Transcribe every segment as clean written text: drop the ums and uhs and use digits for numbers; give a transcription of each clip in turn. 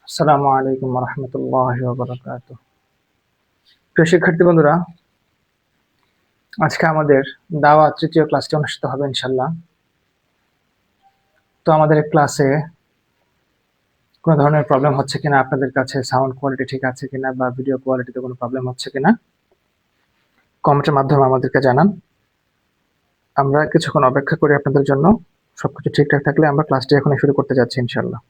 আসসালামু আলাইকুম রহমতুল্লাহি ওয়া বারাকাতুহু। প্রিয় শিক্ষার্থী বন্ধুরা, আজকে আমাদের দাওয়াত তৃতীয় ক্লাসটি অনুষ্ঠিত হবে ইনশাল্লাহ। তো আমাদের এই ক্লাসে কোনো ধরনের প্রবলেম হচ্ছে কিনা, আপনাদের কাছে সাউন্ড কোয়ালিটি ঠিক আছে কিনা বা ভিডিও কোয়ালিটিতে কোনো প্রবলেম হচ্ছে কিনা কমেন্টের মাধ্যমে আমাদেরকে জানান। আমরা কিছুক্ষণ অপেক্ষা করি আপনাদের জন্য। সবকিছু ঠিকঠাক থাকলে আমরা ক্লাসটি এখন শুরু করতে যাচ্ছি ইনশাল্লাহ।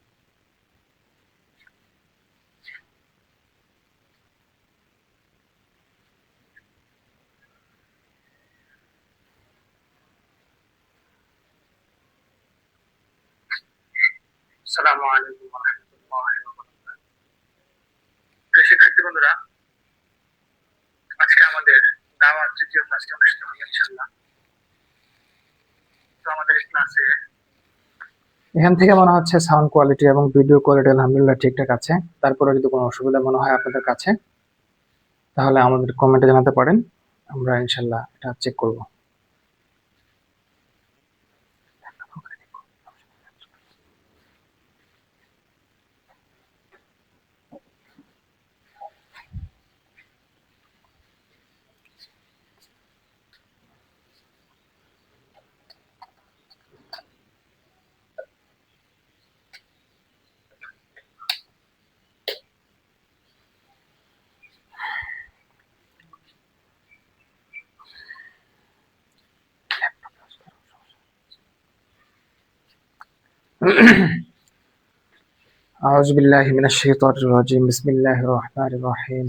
আসসালামু আলাইকুম রহমতুল্লাহি ওয়া বারাকাতুহু। প্রিয় শিক্ষার্থী বন্ধুরা, আজকে আমাদের দাওয়াত তৃতীয় ক্লাসটি অনুষ্ঠিত হবে ইনশাল্লাহ। তো আমাদের এই ক্লাসে এখান থেকে মনে হচ্ছে সাউন্ড কোয়ালিটি এবং ভিডিও কোয়ালিটি আলহামদুলিল্লাহ ঠিকঠাক আছে। তারপরে যদি কোনো অসুবিধা মনে হয় আপনাদের কাছে, তাহলে আমাদের কমেন্টে জানাতে পারেন। আমরা ইনশাল্লাহ এটা চেক করব। أعوذ بالله من الشيطان الرجيم بسم الله الرحمن الرحيم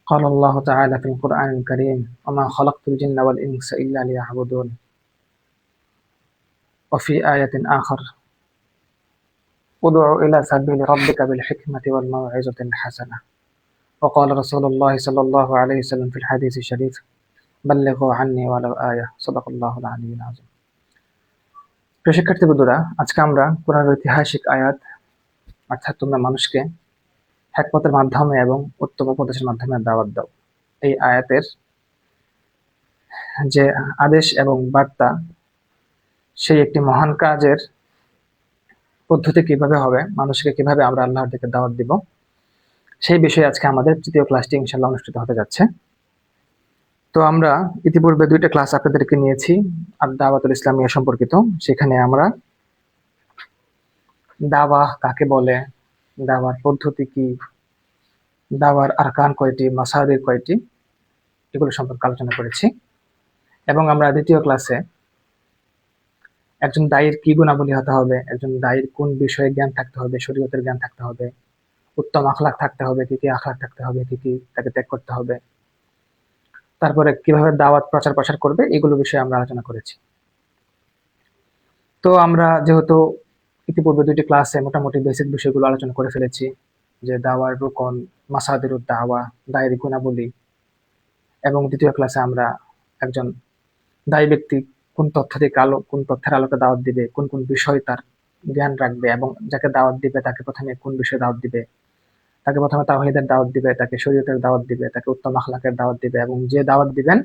قال الله تعالى في القرآن الكريم وما خلقت الجن والإنس إلا ليعبدون وفي آية آخر ادع إلى سبيل ربك بالحكمة والموعظة الحسنة وقال رسول الله صلى الله عليه وسلم في الحديث الشريف بلغوا عني ولو آية صدق الله العلي العظيم। প্রিয় শিক্ষার্থী বন্ধুরা, আজকে আমরা কোরআনের ঐতিহাসিক আয়াত অর্থাৎ তোমরা মানুষকে হিকমতের মাধ্যমে এবং উত্তম উপদেশের মাধ্যমে দাওয়াত দাও, এই আয়াতের যে আদেশ এবং বার্তা, সেই একটি মহান কাজের পদ্ধতি কিভাবে হবে, মানুষকে কিভাবে আমরা আল্লাহর দিকে দাওয়াত দিব, সেই বিষয়ে আজকে আমাদের তৃতীয় ক্লাসটি ইনশাআল্লাহ অনুষ্ঠিত হতে যাচ্ছে। তো আমরা ইতিপূর্বে দুইটা ক্লাস আপনাদেরকে নিয়েছি দাওয়াতুল ইসলামিয়া সম্পর্কিত। সেখানে আমরা দাওয়া কাকে বলে, দাওয়ার পদ্ধতি কি, দাওয়ার আরকান কয়টি, মাসাদির কয়টি, এগুলো সম্পর্কে আলোচনা করেছি। এবং আমরা দ্বিতীয় ক্লাসে একজন দায়ীর কি গুণাবলী হতে হবে, একজন দায়ীর কোন বিষয়ে জ্ঞান থাকতে হবে, শরীয়তের জ্ঞান থাকতে হবে, উত্তম আখলাক থাকতে হবে, কি কি আখলাক থাকতে হবে, কি কি তাকে ত্যাগ করতে হবে, তারপরে কিভাবে দাওয়াত প্রচার প্রসার করবে, এগুলো বিষয়ে আমরা আলোচনা করেছি। তো আমরা যেহেতু ইতিপূর্বে দুইটি ক্লাসে মোটামুটি বেসিক বিষয়গুলো আলোচনা করে ফেলেছি, যে দাওয়ার রুকন, মাসাদিরুদ দাওয়া, দায়ের গুণাবলী, এবং দ্বিতীয় ক্লাসে আমরা একজন দায়ী ব্যক্তি কোন তথ্য থেকে কোন তথ্যের আলোকে দাওয়াত দিবে, কোন কোন বিষয় তার জ্ঞান রাখবে, এবং যাকে দাওয়াত দিবে তাকে প্রথমে কোন বিষয়ে দাওয়াত দিবে, তাকে প্রথমে তাওহীদের দাওয়াত দিবে, তাকে শরীয়তের দাওয়াত দিবে, তাকে উত্তম আখলাকের দাওয়াত দিবে, এবং যে দাওয়াত দিবেন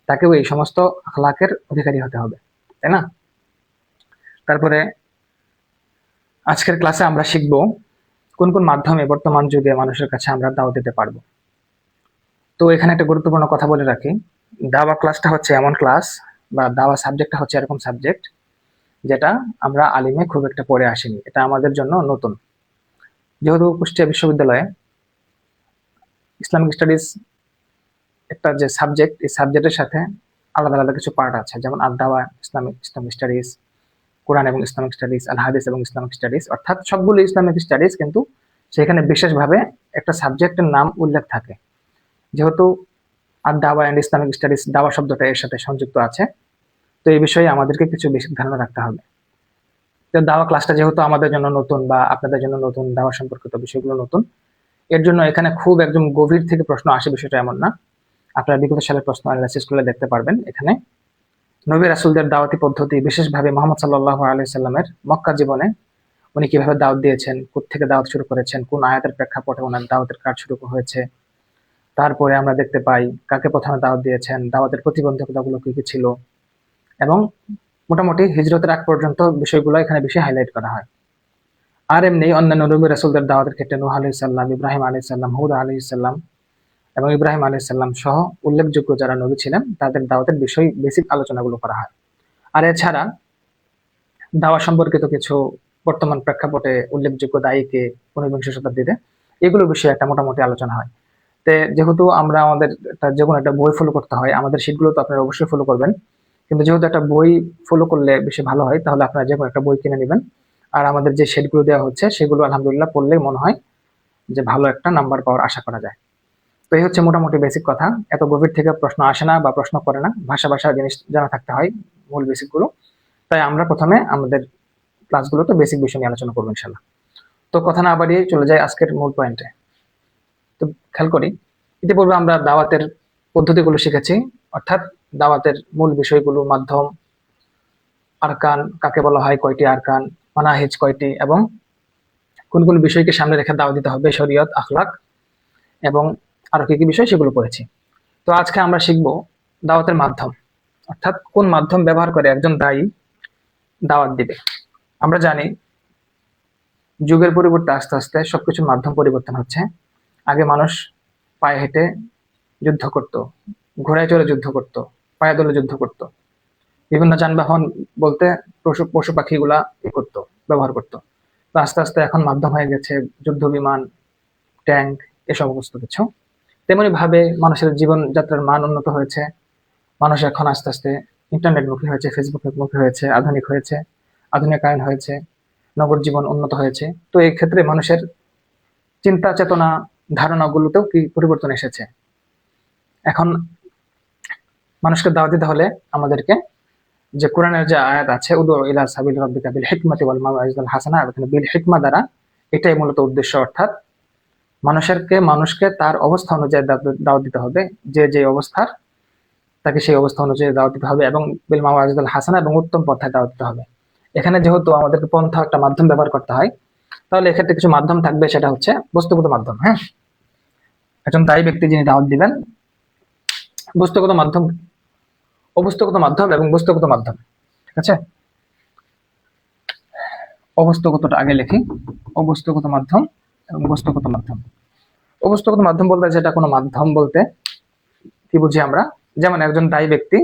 তাকেও এই সমস্ত আখলাকের অধিকারী হতে হবে, তাই না? তারপরে আজকের ক্লাসে আমরা শিখব কোন কোন মাধ্যমে বর্তমান যুগে মানুষের কাছে আমরা দাওয়াত দিতে পারবো। তো এখানে একটা গুরুত্বপূর্ণ কথা বলে রাখি, দাওয়া ক্লাসটা হচ্ছে এমন ক্লাস, বা দাওয়া সাবজেক্টটা হচ্ছে এরকম সাবজেক্ট যেটা আমরা আলিমে খুব একটা পড়ে আসিনি, এটা আমাদের জন্য নতুন। যেহেতু কুষ্টিয়া বিশ্ববিদ্যালয়ে ইসলামিক স্টাডিজ একটা যে সাবজেক্ট, এই সাবজেক্টের সাথে আলাদা আলাদা কিছু পার্ট আছে, যেমন আদ-দাওয়া, ইসলামিক স্টাডিজ, কোরআন এবং ইসলামিক স্টাডিজ, আল হাদিস এবং ইসলামিক স্টাডিজ, অর্থাৎ সবগুলো ইসলামিক স্টাডিজ, কিন্তু সেখানে বিশেষভাবে একটা সাবজেক্টের নাম উল্লেখ থাকে। যেহেতু আদ-দাওয়া এন্ড ইসলামিক স্টাডিজ, দাওয়া শব্দটা এর সাথে সংযুক্ত আছে, তো এই বিষয়ে আমাদেরকে কিছু বেশি ধারণা রাখতে হবে। তো দাওয়া ক্লাসটা যেহেতু আমাদের জন্য নতুন বা আপনাদের জন্য নতুন, দাওয়া সম্পর্কিত বিষয়গুলো নতুন, এর জন্য এখানে খুব একদম গভীর থেকে প্রশ্ন আসে বিষয়টা এমন না। আপনারা বিগত সালের প্রশ্ন অ্যানালাইসিস করলে দেখতে পারবেন। এখানে নবী রাসূলদের দাওয়াতি পদ্ধতি, বিশেষভাবে মুহাম্মদ সাল্লাল্লাহু আলাইহি সাল্লামের মক্কা জীবনে উনি কিভাবে দাওয়াত দিয়েছেন, কোত্থেকে দাওয়াত শুরু করেছেন, কোন আয়াতের প্রেক্ষাপটে ওনার দাওয়াতের কাজ শুরু হয়েছে, তারপরে আমরা দেখতে পাই কাকে প্রথমে দাওয়াত দিয়েছেন, দাওয়াতের প্রতিবন্ধকতাগুলো কি কি ছিল, এবং মোটামুটি হিজরতের আগ পর্যন্ত বিষয়গুলো এখানে বেশি হাইলাইট করা হয়। আর এমনি অন্যান্য নবী রাসূলদের দাওয়াতের ক্ষেত্রে নূহ আলাইহিস সালাম, ইব্রাহিম আলাইহিস সালাম, হুদ আলাইহিস সালাম এবং ইব্রাহিম আলাইহিস সালাম সহ উল্লেখযোগ্য যারা নবী ছিলেন তাদের দাওয়াতের বিষয় বেসিক আলোচনাগুলো করা হয়। আর এছাড়া দাওয়া সম্পর্কিত কিছু বর্তমান প্রেক্ষাপটে উল্লেখযোগ্য দায়ীকে ঊনবিংশ শতাব্দীতে এগুলো বিষয়ে একটা মোটামুটি আলোচনা হয়। যেহেতু আমরা আমাদের যে কোনো একটা বই ফলো করতে হয়, আমাদের শিটগুলো তো আপনারা অবশ্যই ফলো করবেন, কিন্তু যেহেতু একটা বই ফলো করলে বেশি ভালো হয়, তাহলে আপনারা যে কোনো একটা বই কিনে নেবেন। আর আমাদের যে শিটগুলো দেওয়া হচ্ছে সেগুলো আলহামদুলিল্লাহ পড়লেই মনে হয় যে ভালো একটা নাম্বার পাওয়ার আশা করা যায়। তো এই হচ্ছে মোটামুটি বেসিক কথা। এত গভীর থেকে প্রশ্ন আসে না বা প্রশ্ন করে না, ভাষা ভাষা জিনিস জানা থাকতে হয়, মূল বেসিক গুলো। তাই আমরা প্রথমে আমাদের ক্লাসগুলোতে বেসিক বিষয় নিয়ে আলোচনা করবো ইনশাল্লাহ। তো কথা না বাড়িয়ে চলে যাই আজকের মূল পয়েন্টে। তো খেয়াল করি, ইতিপূর্বে আমরা দাওয়াতের পদ্ধতিগুলো শিখেছি, অর্থাৎ দাওয়াতের মূল বিষয়গুলো, মাধ্যম, আরকান কাকে বলা হয়, কয়টি আরকান, মানাহিজ কয়টি, এবং কোন কোন বিষয়কে সামনে রেখে দাওয়াত দিতে হবে, শরীয়ত, আখলাক এবং আরো কি কি বিষয় সেগুলো পড়েছি। তো আজকে আমরা শিখব দাওয়াতের মাধ্যম, অর্থাৎ কোন মাধ্যম ব্যবহার করে একজন দায়ী দাওয়াত দিবে। আমরা জানি যুগের পরিবর্তে আস্তে আস্তে সবকিছুর মাধ্যম পরিবর্তন হচ্ছে। আগে মানুষ পায়ে হেঁটে যুদ্ধ করত, ঘোড়ায় চড়ে যুদ্ধ করত, পায়ে দলে যুদ্ধ করত, বিভিন্ন যানবাহন বলতে পশু পশু পাখিগুলা করতো, ব্যবহার করতো। তো আস্তে আস্তে এখন মাধ্যম হয়ে গেছে যুদ্ধ বিমান, ট্যাঙ্ক, এ সমস্ত কিছু। তেমনি ভাবে মানুষের জীবনযাত্রার মান উন্নত হয়েছে। মানুষ এখন আস্তে আস্তে ইন্টারনেট মুখী হয়েছে, ফেসবুক মুখী হয়েছে, আধুনিক হয়েছে, আধুনিকায়ন হয়েছে, নগর জীবন উন্নত হয়েছে। তো এই ক্ষেত্রে মানুষের চিন্তা চেতনা ধারণাগুলোতেও কি পরিবর্তন এসেছে। এখন মানুষকে দাওয়াত দিতে হলে আমাদেরকে যে কোরআনের যে আয়াত আছে, উদু ইলা সাবিল রাব্বিকা বিল হিকমাতি ওয়াল মাউইজাতিল হাসানা, এখানে বিল হিকমা দ্বারা এটাই মূলত উদ্দেশ্য, অর্থাৎ মানুষকে তার অবস্থা অনুযায়ী দাওয়াত দিতে হবে, যে অবস্থার তাকে সেই অবস্থা অনুযায়ী দাওয়াত দিতে হবে, এবং বিল মাউইজাতিল হাসানা, এবং উত্তম পন্থায় দাওয়াত দিতে হবে। এখানে যেহেতু আমাদেরকে পন্থা একটা মাধ্যম ব্যবহার করতে হয়, তাহলে এক্ষেত্রে কিছু মাধ্যম থাকবে, সেটা হচ্ছে বস্তুগত মাধ্যম। হ্যাঁ, একজন দায়ী ব্যক্তি যিনি দাওয়াত দিবেন, বস্তুগত মাধ্যম, অবস্তুগত মাধ্যম এবং বস্তুগত মাধ্যম। ঠিক আছে, অবস্তুগতটা আগে লিখি, অবস্তুগত মাধ্যম এবং বস্তুগত মাধ্যম। অবস্তুগত মাধ্যম বলতে যেটা কোনো মাধ্যম বলতে কি বুঝি আমরা, যেমন একজন দায়ী ব্যক্তি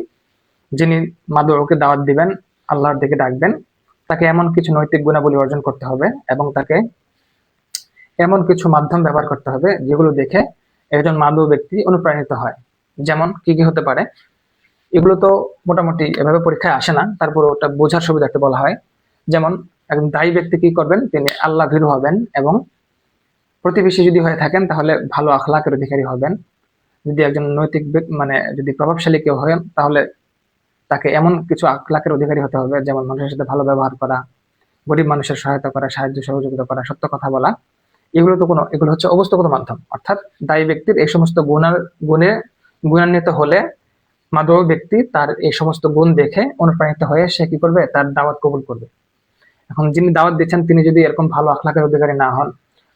যিনি মাদুউকে দাওয়াত দিবেন, আল্লাহর দিকে ডাকবেন, তাকে এমন কিছু নৈতিক গুণাবলী অর্জন করতে হবে এবং তাকে এমন কিছু মাধ্যম ব্যবহার করতে হবে যেগুলো দেখে একজন মাদুউ ব্যক্তি অনুপ্রাণিত হয়। যেমন কি কি হতে পারে, এগুলো তো মোটামুটি এভাবে পরীক্ষায় আসে না, তারপর ওটা বোঝার সুবিধার্থে বলা হয়। যেমন একজন দায়ী ব্যক্তি কি করবেন, তিনি আল্লাহ ভীরু হবেন, এবং প্রতিবেশী যদি হয়ে থাকেন তাহলে ভালো আখলাকের অধিকারী হবেন। যদি একজন নৈতিক মানে যদি প্রভাবশালী কেউ হয়, তাহলে তাকে এমন কিছু আখলাকের অধিকারী হতে হবে, যেমন মানুষের সাথে ভালো ব্যবহার করা, গরিব মানুষের সহায়তা করা, সাহায্য সহযোগিতা করা, সত্য কথা বলা। এগুলো হচ্ছে অবস্থাগত মাধ্যম, অর্থাৎ দায়ী ব্যক্তির এই সমস্ত গুণে গুণান্বিত হলে মাদুউ ব্যক্তি তার এই সমস্ত গুণ দেখে অনুপ্রাণিত হয়ে সে কি করবে, তার দাওয়াত কবুল করবে। এখন যিনি দাওয়াত দিচ্ছেন তিনি যদি এরকম ভালো আখলাকের অধিকারী না হন,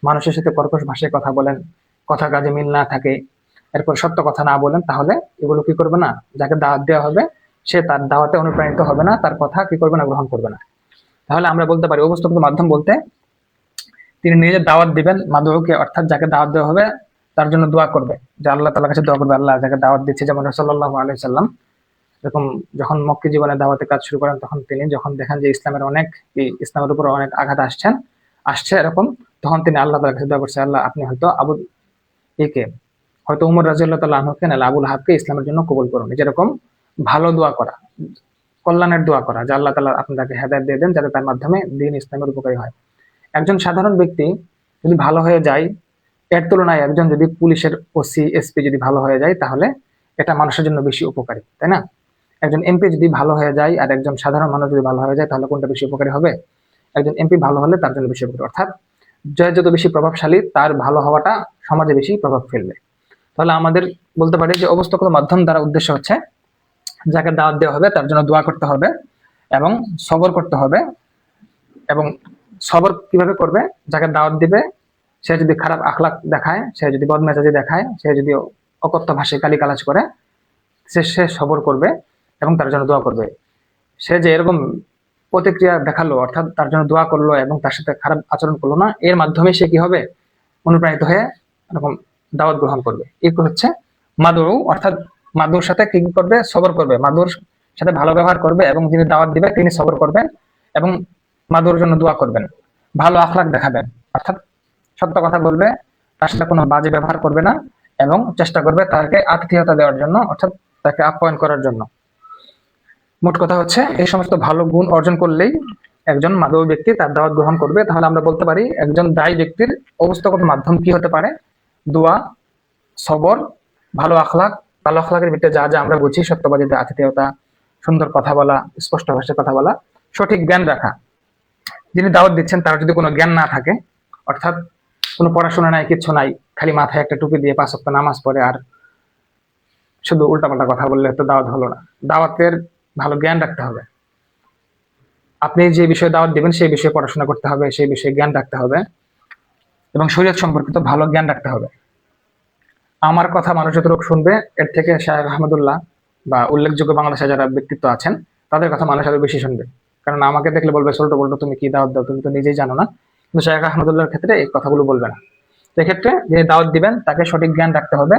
মানুষের সাথে কর্কশ ভাষায় কথা বলেন, কথা কাজে মিল না থাকে, এরপর সত্য কথা না বলেন, তাহলে এগুলো কি করবে না, যাকে দাওয়াত দেওয়া হবে সে তার দাওয়াতে অনুপ্রাণিত হবে না, তার কথা কি করবে না, গ্রহণ করবে না। তাহলে আমরা বলতে পারি অবস্থাগত মাধ্যম বলতে তিনি নিজে দাওয়াত দিবেন মাদুউকে, অর্থাৎ যাকে দাওয়াত দেওয়া হবে তার জন্য দোয়া করবে, যে আল্লাহ তাআলার কাছে দোয়া করবে, আল্লাহ যাকে দাওয়াত দিচ্ছে, যেমন রাসূলুল্লাহ সাল্লাল্লাহু আলাইহি সাল্লাম এরকম যখন মক্কি জীবনে দাওয়াতের কাজ শুরু করেন, তখন তিনি যখন দেখেন যে ইসলামের উপর অনেক আঘাত আসছে এরকম, তখন তিনি আল্লাহ তাআলার কাছে দোয়া করছে, আল্লাহ আপনি হয়তো হয়তো উমর রাদিয়াল্লাহু তাআলা আনহুকে নাহলে আবুল হাবকে ইসলামের জন্য কবুল করুন। যেরকম ভালো দোয়া করা, কল্যাণের দোয়া করা, যে আল্লাহ তাআলা আপনি তাকে হেদায়েত দিয়ে দেন যাতে তার মাধ্যমে দ্বীন ইসলামের উপকারী হয়। একজন সাধারণ ব্যক্তি যদি ভালো হয়ে যায়, এর তুলনায় একজন যদি পুলিশের ওসি এসপি যদি ভালো হয়ে যায়, তাহলে এটা মানুষের জন্য বেশি উপকারী, তাই না? একজন এমপি যদি ভালো হয়ে যায় আর একজন সাধারণ মানুষ যদি ভালো হয়ে যায়, তাহলে কোনটা বেশি উপকারী হবে? একজন এমপি ভালো হলে তার জন্য বেশি উপকারী, অর্থাৎ যে যত বেশি প্রভাবশালী তার ভালো হওয়াটা সমাজে বেশি প্রভাব ফেলবে। তাহলে আমাদের বলতে পারি যে অবস্থাগত মাধ্যম দ্বারা উদ্দেশ্য হচ্ছে যাকে দাওয়াত দেওয়া হবে তার জন্য দোয়া করতে হবে এবং সবর করতে হবে। এবং সবর কিভাবে করবে, যাকে দাওয়াত দিবে সে যদি খারাপ আখলাক দেখায়, সে যদি বদমেজাজি দেখায়, সে যদি অকথ্য ভাষায় গালিগালাজ করে, সে সবর করবে এবং তার জন্য দোয়া করবে। সে যে এরকম প্রতিক্রিয়া দেখালো, অর্থাৎ তার জন্য দোয়া করলো এবং তার সাথে খারাপ আচরণ করলো না, এর মাধ্যমে সে কি হবে, অনুপ্রাণিত হয়ে এরকম দাওয়াত গ্রহণ করবে। এই হচ্ছে মাদউ, অর্থাৎ মাদুর সাথে কি করবে, সবর করবে, মাদুর সাথে ভালো ব্যবহার করবে এবং যিনি দাওয়াত দিবে তিনি সবর করবেন এবং মাদুর জন্য দোয়া করবেন, ভালো আখলাক দেখাবেন, অর্থাৎ সত্য কথা বলবে, তার সাথে কোনো বাজে ব্যবহার করবে না এবং চেষ্টা করবে তাকে আতিথেয়তা দেওয়ার জন্য, অর্থাৎ তাকে আপ্যায়ন করার জন্য। মোট কথা হচ্ছে এই সমস্ত ভালো গুণ অর্জন করলেই একজন মাদক ব্যক্তি তার দাওয়াত গ্রহণ করবে। তাহলে আমরা বলতে পারি একজন দায়ী ব্যক্তির অবস্থাগত মাধ্যম কি হতে পারে, দোয়া, সবর, ভালো আখলাক। ভালো আখলাকের ভিতরে যা যা আমরা বুঝি, সত্যবাদীদের আতিথেয়তা, সুন্দর কথা বলা, স্পষ্ট ভাষায় কথা বলা, সঠিক জ্ঞান রাখা। যিনি দাওয়াত দিচ্ছেন তার যদি কোনো জ্ঞান না থাকে, অর্থাৎ কোনো পড়াশোনা নাই, কিচ্ছু নাই, খালি মাথায় একটা টুপি দিয়ে 5 ওয়াক্ত নামাজ পড়ে আর শুধু উল্টাপাল্টা কথা বললে তো দাওয়াত হলো না। দাওয়াতের ভালো জ্ঞান রাখতে হবে। আপনি যে বিষয়ে দাওয়াত দিবেন সেই বিষয়ে পড়াশোনা করতে হবে, সেই বিষয়ে জ্ঞান রাখতে হবে এবং শরীয়ত সম্পর্কিত ভালো জ্ঞান রাখতে হবে। আমার কথা মানুষ যতটুকু শুনবে, এর থেকে শায়েখ আহমদুল্লাহ বা উল্লেখযোগ্য বাংলাদেশে যারা ব্যক্তিত্ব আছেন তাদের কথা মানুষ আরো বেশি শুনবে। কারণ আমাকে দেখলে বলবে ছোট বলতো, তুমি কি দাওয়াত দাও, তুমি তো নিজেই জানো না। কিন্তু শায়েখ আহমদুল্লাহর ক্ষেত্রে এই কথাগুলো বলবে না। সেক্ষেত্রে যিনি দাওয়াত দিবেন তাকে সঠিক জ্ঞান রাখতে হবে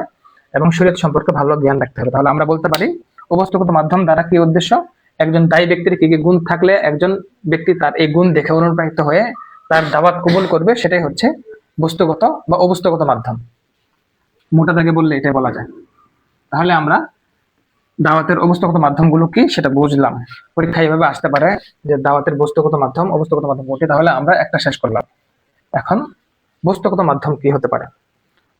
এবং শরীয়ত সম্পর্কে ভালো জ্ঞান রাখতে হবে। তাহলে আমরা বলতে পারি অবস্থাগত মাধ্যম দ্বারা কি উদ্দেশ্য, একজন দায়ী ব্যক্তির কি কি গুণ থাকলে একজন ব্যক্তি তার এই গুণ দেখে অনুপ্রাণিত হয়ে তার দাওয়াত কবুল করবে, সেটাই হচ্ছে বস্তুগত বা অবস্থাগত মাধ্যম। মোটা দাগে বললে এটাই বলা যায়। তাহলে আমরা দাওয়াতের অবস্থাগত মাধ্যমগুলো কি সেটা বুঝলাম। পরীক্ষা এইভাবে আসতে পারে যে দাওয়াতের বস্তুগত মাধ্যম, অবস্থাগত মাধ্যম কোনটি। তাহলে আমরা একটা শেষ করলাম। এখন বস্তুগত মাধ্যম কি হতে পারে।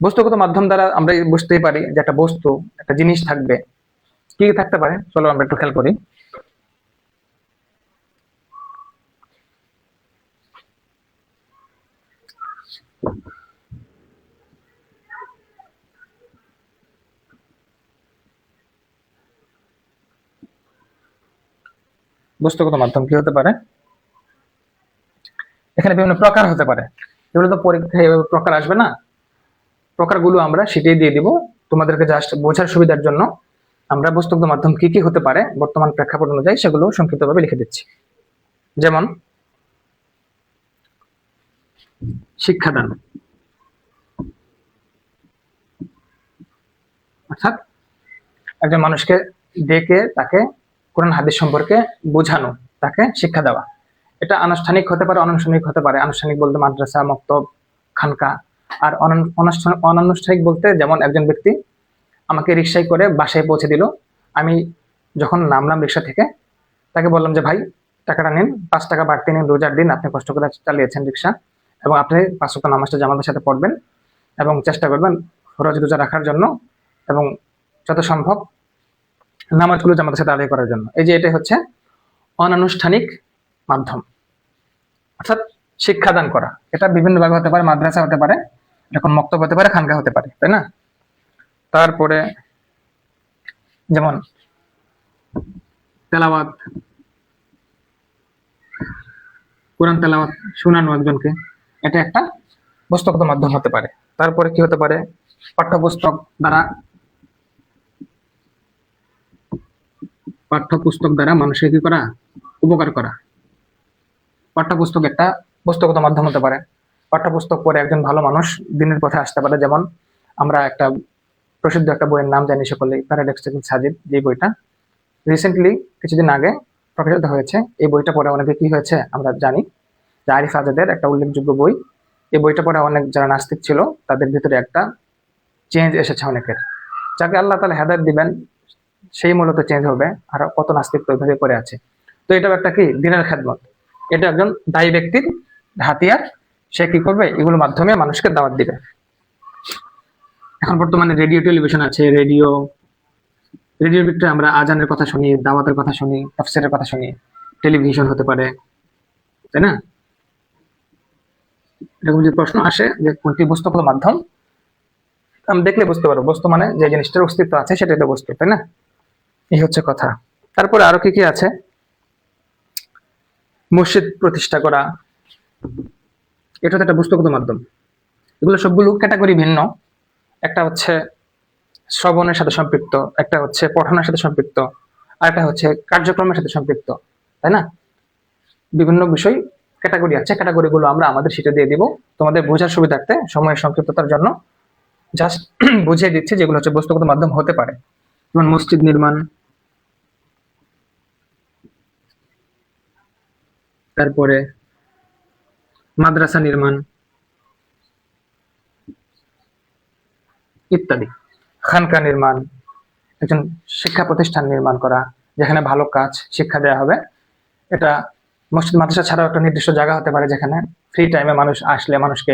বস্তুগত মাধ্যম দ্বারা আমরা বুঝতেই পারি যে একটা বস্তু, একটা জিনিস থাকবে। কি থাকতে পারে চলো আমরা একটু খেয়াল করি। বস্তুগত মাধ্যম কি হতে পারে, এখানে বিভিন্ন প্রকার হতে পারে। এগুলো তো পরীক্ষায় এভাবে প্রকার আসবে না, প্রকারগুলো আমরা সেটাই দিয়ে দিব তোমাদেরকে জাস্ট বোঝার সুবিধার জন্য। আমরা বস্তুগত মাধ্যম কি কি হতে পারে বর্তমান প্রেক্ষাপট অনুযায়ী সেগুলো সংক্ষিপ্তভাবে লিখে দিচ্ছি। যেমন শিক্ষাদান, অর্থাৎ একজন মানুষকে ডেকে তাকে কোরআন হাদিস সম্পর্কে বোঝানো, তাকে শিক্ষা দেওয়া। এটা আনুষ্ঠানিক হতে পারে, অনানুষ্ঠানিক হতে পারে। আনুষ্ঠানিক বলতে মাদ্রাসা, মক্তব, খানকা। আর অনানুষ্ঠানিক বলতে যেমন একজন ব্যক্তি আমাকে রিক্সায় করে বাসায় পৌঁছে দিল, আমি যখন নামলাম রিক্সা থেকে তাকে বললাম যে ভাই টাকাটা নিন, 5 টাকা বাড়তি নিন, রোজার দিন আপনি কষ্ট করে চালিয়েছেন রিক্সা এবং আপনি 5 ওয়াক্ত নামাজটা জামাতের সাথে পড়বেন এবং চেষ্টা করবেন রোজা রাখার জন্য এবং যত সম্ভব নামাজগুলো জামাতের সাথে আদায় করার জন্য। এই যে এটাই হচ্ছে অনানুষ্ঠানিক মাধ্যম, অর্থাৎ শিক্ষাদান করা। এটা বিভিন্ন ভাবে হতে পারে, মাদ্রাসা হতে পারে, এখন মক্তব হতে পারে, খানকা হতে পারে, তাই না? তারপরে যেমন তেলাওয়াত, কোরআন তেলাওয়াত শোনানো একজনকে, এটা একটা বস্তুগত মাধ্যম হতে পারে। তারপরে কি হতে পারে, পাঠ্যপুস্তক দ্বারা, পাঠ্যপুস্তক দ্বারা মানুষকে কি করা, উপকার করা। পাঠ্যপুস্তক একটা বস্তুগত মাধ্যম হতে পারে। পাঠ্যপুস্তক পড়ে একজন ভালো মানুষ দিনের পথে আসতে পারে। যেমন আমরা একটা প্রসিদ্ধ একটা বইয়ের নাম জানি সকলেই, প্যারাডক্সিক্যাল সাজিদ, যে বইটা রিসেন্টলি কিছুদিন আগে প্রকাশিত হয়েছে। এই বইটা পড়ে অনেকে কি হয়েছে আমরা জানি, যে আরিফ আজাদের একটা উল্লেখযোগ্য বই। এই বইটা পড়ে অনেক যারা নাস্তিক ছিল তাদের ভিতরে একটা চেঞ্জ এসেছে অনেকের। যাকে আল্লাহ তাআলা হেদায়েত দিবেন সেই মূলত চেঞ্জ হবে, আর কত নাস্তিক তো ওইভাবে পড়ে আছে। তো এটাও একটা কি দিনের খেদমত। এটা একজন দায়ী ব্যক্তির হাতিয়ার, সে কি করবে, এগুলোর মাধ্যমে মানুষকে দাওয়াত দিবে। এখন বর্তমানে রেডিও টেলিভিশন আছে, রেডিওর ভিতরে আমরা আজানের কথা শুনি, দাওয়াতের কথা শুনি, তাফসীরের কথা শুনি। টেলিভিশন হতে পারে, তাই না? এরকম যদি প্রশ্ন আসে যে কোনটি বস্তুগত মাধ্যম, আমি দেখলে বুঝতে পারবো বস্তু মানে যে জিনিসটার অস্তিত্ব আছে সেটা একটা বস্তু, তাই না? এই হচ্ছে কথা। তারপরে আরো কি কি আছে, মসজিদ প্রতিষ্ঠা করা, এটা তো একটা বস্তুগত মাধ্যম। এগুলো সবগুলো ক্যাটাগরি ভিন্ন। একটা হচ্ছে শ্রবণের সাথে সম্পৃক্ত, একটা হচ্ছে পঠনের সাথে সম্পৃক্ত, আর একটা হচ্ছে কার্যক্রমের সাথে সম্পৃক্ত, তাই না? বিভিন্ন বিষয় ক্যাটাগরি আছে, ক্যাটাগরিগুলো আমরা আমাদের শিটে দিয়ে দিব তোমাদের বোঝার সুবিধার্থে। সময়ের সংক্ষিপ্ততার জন্য জাস্ট বুঝিয়ে দিচ্ছি যেগুলো হচ্ছে বস্তুগত মাধ্যম হতে পারে, যেমন মসজিদ নির্মাণ, তারপরে মাদ্রাসা নির্মাণ ইত্যাদি। খানকা নির্মাণ, একজন শিক্ষা প্রতিষ্ঠান নির্মাণ করা যেখানে ভালো কাজ শিক্ষা দেওয়া হবে। এটা মসজিদ মাদ্রাসা ছাড়াও একটা নির্দিষ্ট জায়গা হতে পারে যেখানে ফ্রি টাইমে মানুষ আসলে মানুষকে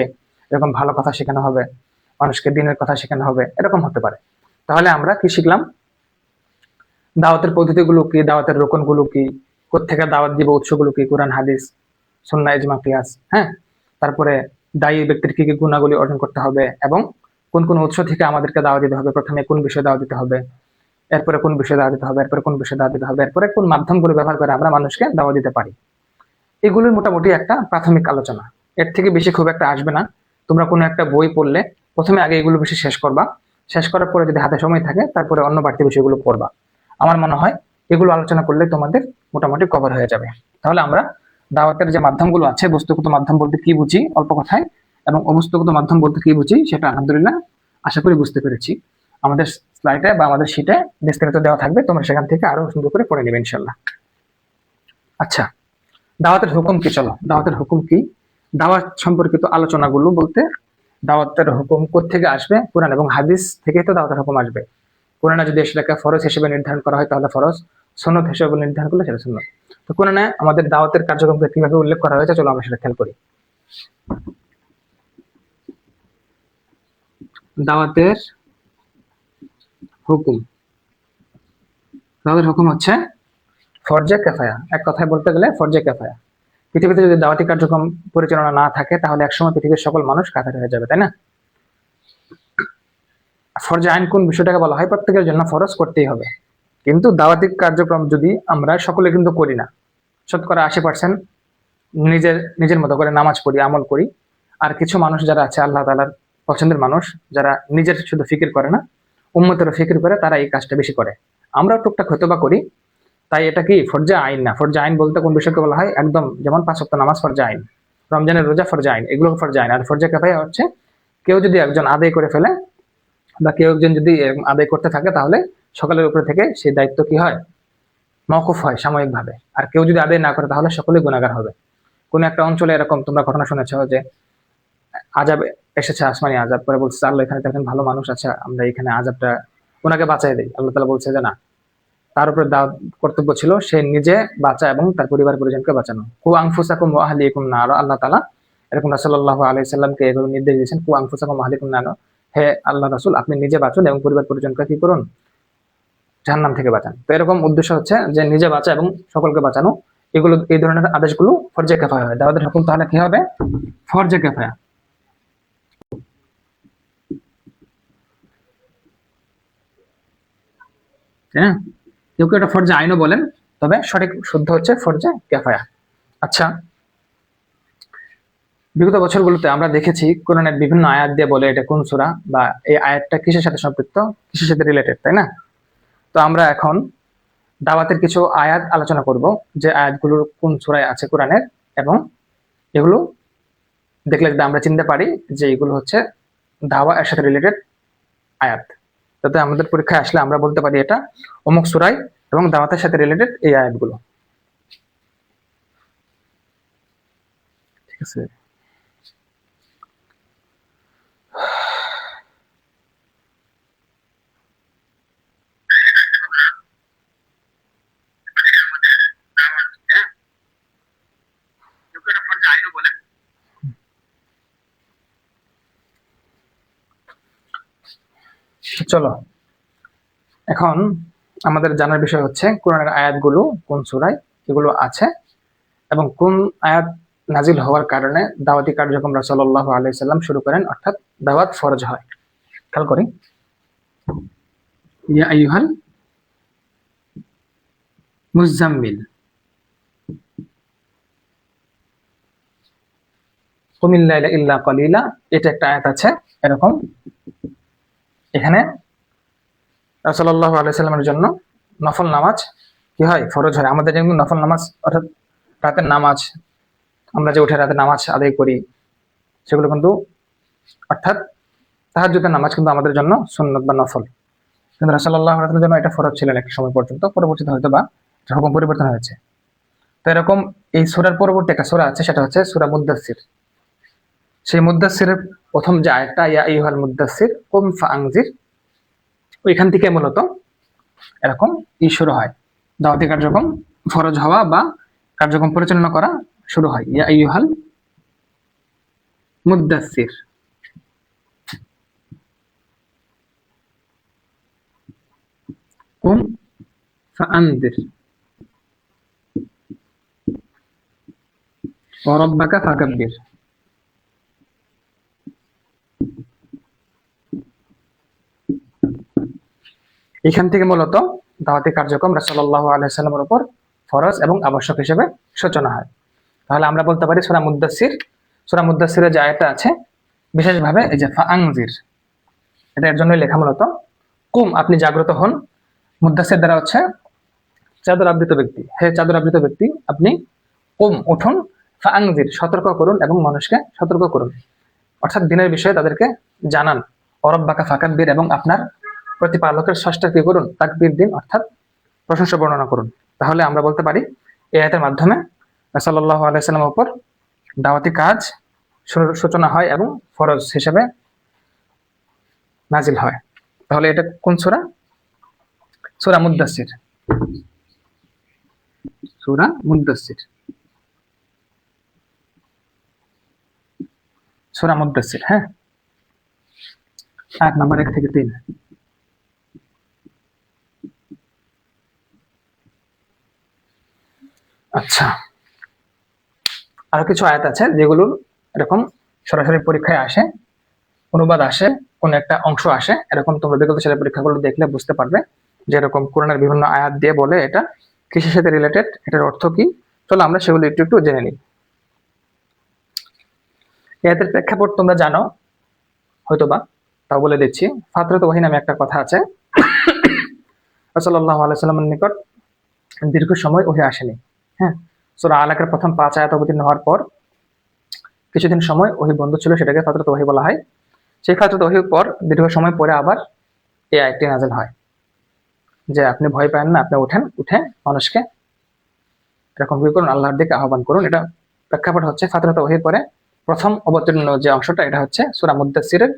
এরকম ভালো কথা শেখানো হবে, মানুষকে দিনের কথা শেখানো হবে, এরকম হতে পারে। তাহলে আমরা কি শিখলাম? দাওয়াতের পদ্ধতিগুলো কি, দাওয়াতের রোকনগুলো কি, কোত্থেকে দাওয়াত দিব, উৎসগুলো কি, কোরআন হাদিস সুন্নাহ ইজমা কিয়াস। হ্যাঁ, তারপরে দায়ী ব্যক্তির কি কি গুণাবলী অর্জন করতে হবে এবং কোন কোন উৎস থেকে আমাদেরকে দাওয়াত দিতে হবে, প্রথমে কোন বিষয়ে দাওয়াত দিতে হবে, এরপরে কোন বিষয়ে দাওয়াত দিতে হবে, এরপরে কোন বিষয়ে দাওয়াত দিতে হবে, এরপরে কোন মাধ্যমগুলো ব্যবহার করে আমরা মানুষকে দাওয়াত দিতে পারি। এগুলোর মোটামুটি একটা প্রাথমিক আলোচনা, এর থেকে বেশি খুব একটা আসবে না। তোমরা কোনো একটা বই পড়লে প্রথমে আগে এগুলো বেশি শেষ করবা, শেষ করার পরে যদি হাতে সময় থাকে তারপরে অন্য বাড়তি বিষয়গুলো পড়বা। আমার মনে হয় এগুলো আলোচনা করলে তোমাদের মোটামুটি কভার হয়ে যাবে। তাহলে আমরা দাওয়াতের যে মাধ্যমগুলো আছে, বস্তুগত মাধ্যম বলতে কি বুঝি অল্প কথায়, এবং অবস্তুগত মাধ্যম বলতে কি বুঝি সেটা আলহামদুলিল্লাহ আশা করি বুঝতে পেরেছি। আমাদের স্লাইডে বা আমাদের শিটে বিস্তারিত দেওয়া থাকবে, তোমরা সেখান থেকে আরো সুন্দর করে পড়ে নেবে ইনশাল্লাহ। আচ্ছা, দাওয়াতের হুকুম কি? চলো, দাওয়াতের হুকুম কি, দাওয়াত সম্পর্কিত আলোচনাগুলো বলতে দাওয়াতের হুকুম কোত্থেকে আসবে? কোরআন এবং হাদিস থেকে তো দাওয়াতের হুকুম আসবে। কোরআনে যদি সেটাকে ফরজ হিসেবে নির্ধারণ করা হয় তাহলে ফরজ, সুন্নাত হিসেবে নির্ধারণ করলে সেটা সুন্নাত। তো কোরআনে আমাদের দাওয়াতের কার্যক্রমকে কিভাবে উল্লেখ করা হয়েছে চলো আমরা সেটা খেয়াল করি। দাওয়াতের হুকুম, দাওয়াতের হুকুম হচ্ছে ফরজে কিফায়া। এক কথায় বলতে গেলে ফরজে কিফায়া। পৃথিবীতে যদি দাওয়াতি কার্যক্রম পরিচালনা না থাকে তাহলে একসময় পৃথিবীর সকল মানুষ কাফের হয়ে যাবে, তাই না? ফরজে আইন কোন বিষয়টাকে বলা হয়? প্রত্যেকের জন্য ফরজ করতেই হবে। কিন্তু দাওয়াতি কার্যক্রম যদি আমরা সকলে কিন্তু করি না, শতকরা 80% নিজের নিজের মতো করে নামাজ পড়ি, আমল করি, আর কিছু মানুষ যারা আছে আল্লাহ তাআলার পছন্দের মানুষ, যারা নিজের শুধু ফিকির করে না উম্মতেরও ফিকির করে, তারা এই কাজটা বেশি করে। আমরা টুকটাক হয়তোবা করি, তাই এটা কি ফরজে আইন না। ফরজে আইন বলতে কোন বিষয়কে বলা হয়? একদম যেমন 5 ওয়াক্ত নামাজ ফরজে আইন, রমজানের রোজা ফরজে আইন, এগুলো ফরজে আইন। আর ফরজে কিফায়া হচ্ছে কেউ যদি একজন আদায় করে ফেলে বা কেউ একজন যদি আদায় করতে থাকে তাহলে সকলের উপরে থেকে সেই দায়িত্ব কি হয়? মওকুফ হয় সাময়িকভাবে। আর কেউ যদি আদায় না করে তাহলে সকলেই গুনাহগার হবে। কোন একটা অঞ্চলে এরকম তোমরা ঘটনা শুনেছ যে আযাব এসেছে, আসমানি আযাব, করে বলছে আল্লাহ এখানে দেখেন ভালো মানুষ আছে, আমরা এখানে আযাবটা ওনাকে বাঁচাই দেই। আল্লাহ তাআলা বলছে যে না, তার উপরে দাওয়াত কর্তব্য ছিল সে নিজে বাঁচা এবং তার পরিবার পরিজনকে বাঁচানো। কু আনফুসাকুম ওয়া আহলিকুম নার, আল্লাহ তাআলা এরকম রাসূল সাল্লাল্লাহু আলাইহি সাল্লামকে এভাবে নির্দেশ দিয়েছেন, কু আনফুসাকুম ওয়া আহলিকুম নার, হে আল্লাহ রাসূল আপনি নিজে বাঁচুন এবং পরিবার পরিজনকে কি করুন? জাহান্নাম থেকে বাঁচান। তো এরকম উদ্দেশ্য হচ্ছে যে নিজে বাঁচা এবং সকলকে বাঁচানো। এগুলো এই ধরনের আদেশগুলো ফরজে কিফায়া হয়। দাওয়াতের হুকুম তাহলে কি হবে? ফরজে কিফায়া। হ্যাঁ, কেউ কেউ এটা ফরজে আইনও বলেন, তবে সঠিক শুদ্ধ হচ্ছে ফরজে কিফায়া। আচ্ছা, বিগত বছরগুলোতে আমরা দেখেছি কোরআনের বিভিন্ন আয়াত দিয়ে বলে এটা কোন সূরা বা এই আয়াতটা কিসের সাথে সম্পৃক্ত, কিসের সাথে রিলেটেড, তাই না? তো আমরা এখন দাওয়াতের কিছু আয়াত আলোচনা করব যে আয়াতগুলোর কোন সূরায় আছে কোরআনের, এবং এগুলো দেখলে যদি আমরা চিনতে পারি যে এগুলো হচ্ছে দাওয়া এর সাথে রিলেটেড আয়াত, যাতে আমাদের পরীক্ষায় আসলে আমরা বলতে পারি এটা অমুক সূরায় এবং দাওয়াতের সাথে রিলেটেড এই আয়াতগুলো। ঠিক আছে, চলো এখন আমাদের জানার বিষয় হচ্ছে কোরআনের আয়াতগুলো কোন সূরায় এগুলো আছে এবং কোন আয়াত নাজিল হওয়ার কারণে দাওয়াতি কার্যক্রম রাসূলুল্লাহ সাল্লাল্লাহু আলাইহি সাল্লাম শুরু করেন, অর্থাৎ দাওয়াত ফরজ হয়। খেয়াল করি, ইয়া আইয়ুহাল মুজাম্মিল কুমিল লাইলা ইল্লা কালিলা, এটা একটা আয়াত আছে এরকম। এখানে রাসূলুল্লাহ সাল্লাল্লাহু আলাইহি সাল্লামের জন্য নফল নামাজ কি হয়? ফরজ হয়। আমাদের যেমন নফল নামাজ অর্থাৎ রাতের নামাজ, আমরা যে উঠে রাতে নামাজ আদায় করি, সেগুলো কিন্তু, অর্থাৎ তাহাজ্জুদের নামাজ কিন্তু আমাদের জন্য সুন্নত বা নফল, কিন্তু রাসূলুল্লাহ সাল্লাল্লাহু আলাইহি ওয়াসাল্লামের জন্য এটা ফরজ ছিলেন এক সময় পর্যন্ত, পরবর্তীতে হয়তো বা হুকুম পরিবর্তন হয়েছে। তো এরকম এই সূরার পরবর্তী একটা সূরা আছে, সেটা হচ্ছে সূরা মুদ্দাসসির। সেই মুদ্দাসসিরের প্রথম যে আয়াতটা, ইয়া আইয়ুহাল মুদ্দাসসির কুম ফাআনজির, ওইখান থেকে মূলত এরকম শুরু হয়, দাওয়াতি কার্যক্রম ফরজ হওয়া বা কার্যক্রম পরিচালনা করা শুরু হয়। ইয়া আইয়ুহাল মুদ্দাসসির, কুম ফাআনজির ওয়া রাব্বাকা ফাকাব্বির। এখান থেকে মূলত দাওয়াতি কার্যক্রম রাসূলুল্লাহ সাল্লাল্লাহু আলাইহি ওয়াসাল্লামের উপর ফরজ এবং আবশ্যক হিসেবে সূচনা হয়। তাহলে আমরা বলতে পারি সূরা মুদ্দাসসির, সূরা মুদ্দাসসিরের যে আয়াতটা আছে, বিশেষভাবে এই যে ফাআনজির, এটা এর জন্যই লেখা মূলত। কুম, আপনি জাগ্রত হন। মুদ্দাসসির দ্বারা হচ্ছে চাদর আবৃত ব্যক্তি, হে চাদর আবৃত ব্যক্তি আপনি কুম, উঠুন, ফাআনজির, সতর্ক করুন এবং মানুষকে সতর্ক করুন, অর্থাৎ দিনের বিষয়ে তাদেরকে জানান। ওয়ারাব্বাকা ফাকাব্বির, এবং আপনার প্রতিপালকের স্রষ্টার কি করুন, তাকবীর দিন, অর্থাৎ প্রশংসা বর্ণনা করুন। তাহলে আমরা বলতে পারি এই আয়াতের মাধ্যমে রাসূলুল্লাহ সাল্লাল্লাহু আলাইহি ওয়াসাল্লামের উপর দাওয়াতি কাজ সূচনা হয় এবং ফরজ হিসেবে নাজিল হয়। তাহলে এটা কোন সূরা? সূরা মুদ্দাসসির, সূরা মুদ্দাসসির, সূরা মুদ্দাসসির। হ্যাঁ, আয়াত নাম্বার 1 থেকে 3। আচ্ছা, আরো কিছু আয়াত আছে যেগুলোর এরকম সরাসরি পরীক্ষায় আসে, অনুবাদ আসে, কোন একটা অংশ আসে, এরকম তোমরা বিগত সালের পরীক্ষাগুলো দেখলে বুঝতে পারবে যে এরকম কোরআনের বিভিন্ন আয়াত দিয়ে বলে এটা কৃষির সাথে রিলেটেড, এটার অর্থ কি। চলো আমরা সেগুলো একটু একটু জেনে নিই। আয়াতের প্রেক্ষাপট তোমরা জানো হয়তোবা, তাও বলে দিচ্ছি। ফাতরাত ওয়াহি নামে একটা কথা আছে। রাসূলুল্লাহ সাল্লাল্লাহু আলাইহি ওয়াসাল্লামের নিকট দীর্ঘ সময় ওহী আসেনি। হ্যাঁ, সূরা আলাকের প্রথম 5 আয়াত অবতীর্ণ হওয়ার পর কিছুদিন সময় ওহী বন্ধ ছিল, সেটাকে ফাতরাত ওয়াহি বলা হয়। সেই ফাতরাত ওয়াহির পর দীর্ঘ সময় পরে আবার এই আয়াতটি নাযিল হয় যে আপনি ভয় পান না, আপনি উঠেন, উঠে মানুষকে এরকম কি করুন, আল্লাহর দিকে আহ্বান করুন। এটা প্রেক্ষাপট হচ্ছে ফাতরাত ওয়াহির পরে প্রথম অবতীর্ণ যে অংশটা, এটা হচ্ছে সূরা মুদ্দাসসিরের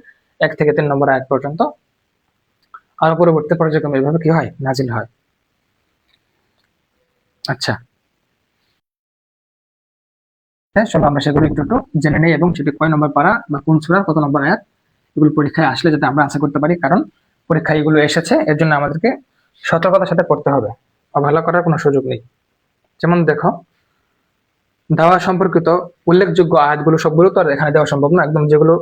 1 থেকে 3 নম্বর আয়াত পর্যন্ত। আর পরবর্তী পর্যায়ক্রমে এইভাবে কি হয়, নাজিল হয়। আচ্ছা, হ্যাঁ, চলো আমরা সেগুলো একটু একটু জেনে নেই এবং সেটি কয় নম্বর পারা বা কোন সূরার কত নম্বর আয়াত, এগুলো পরীক্ষায় আসলে যাতে আমরা আশা করতে পারি, কারণ পরীক্ষায় এগুলো এসেছে, এর জন্য আমাদেরকে সতর্কতার সাথে পড়তে হবে, অবহেলা করার কোনো সুযোগ নেই। যেমন দেখো, দাওয়া সম্পর্কিত উল্লেখযোগ্য আয়াতগুলো সবগুলো তো আর এখানে দেওয়া সম্ভব না, একদম যেগুলো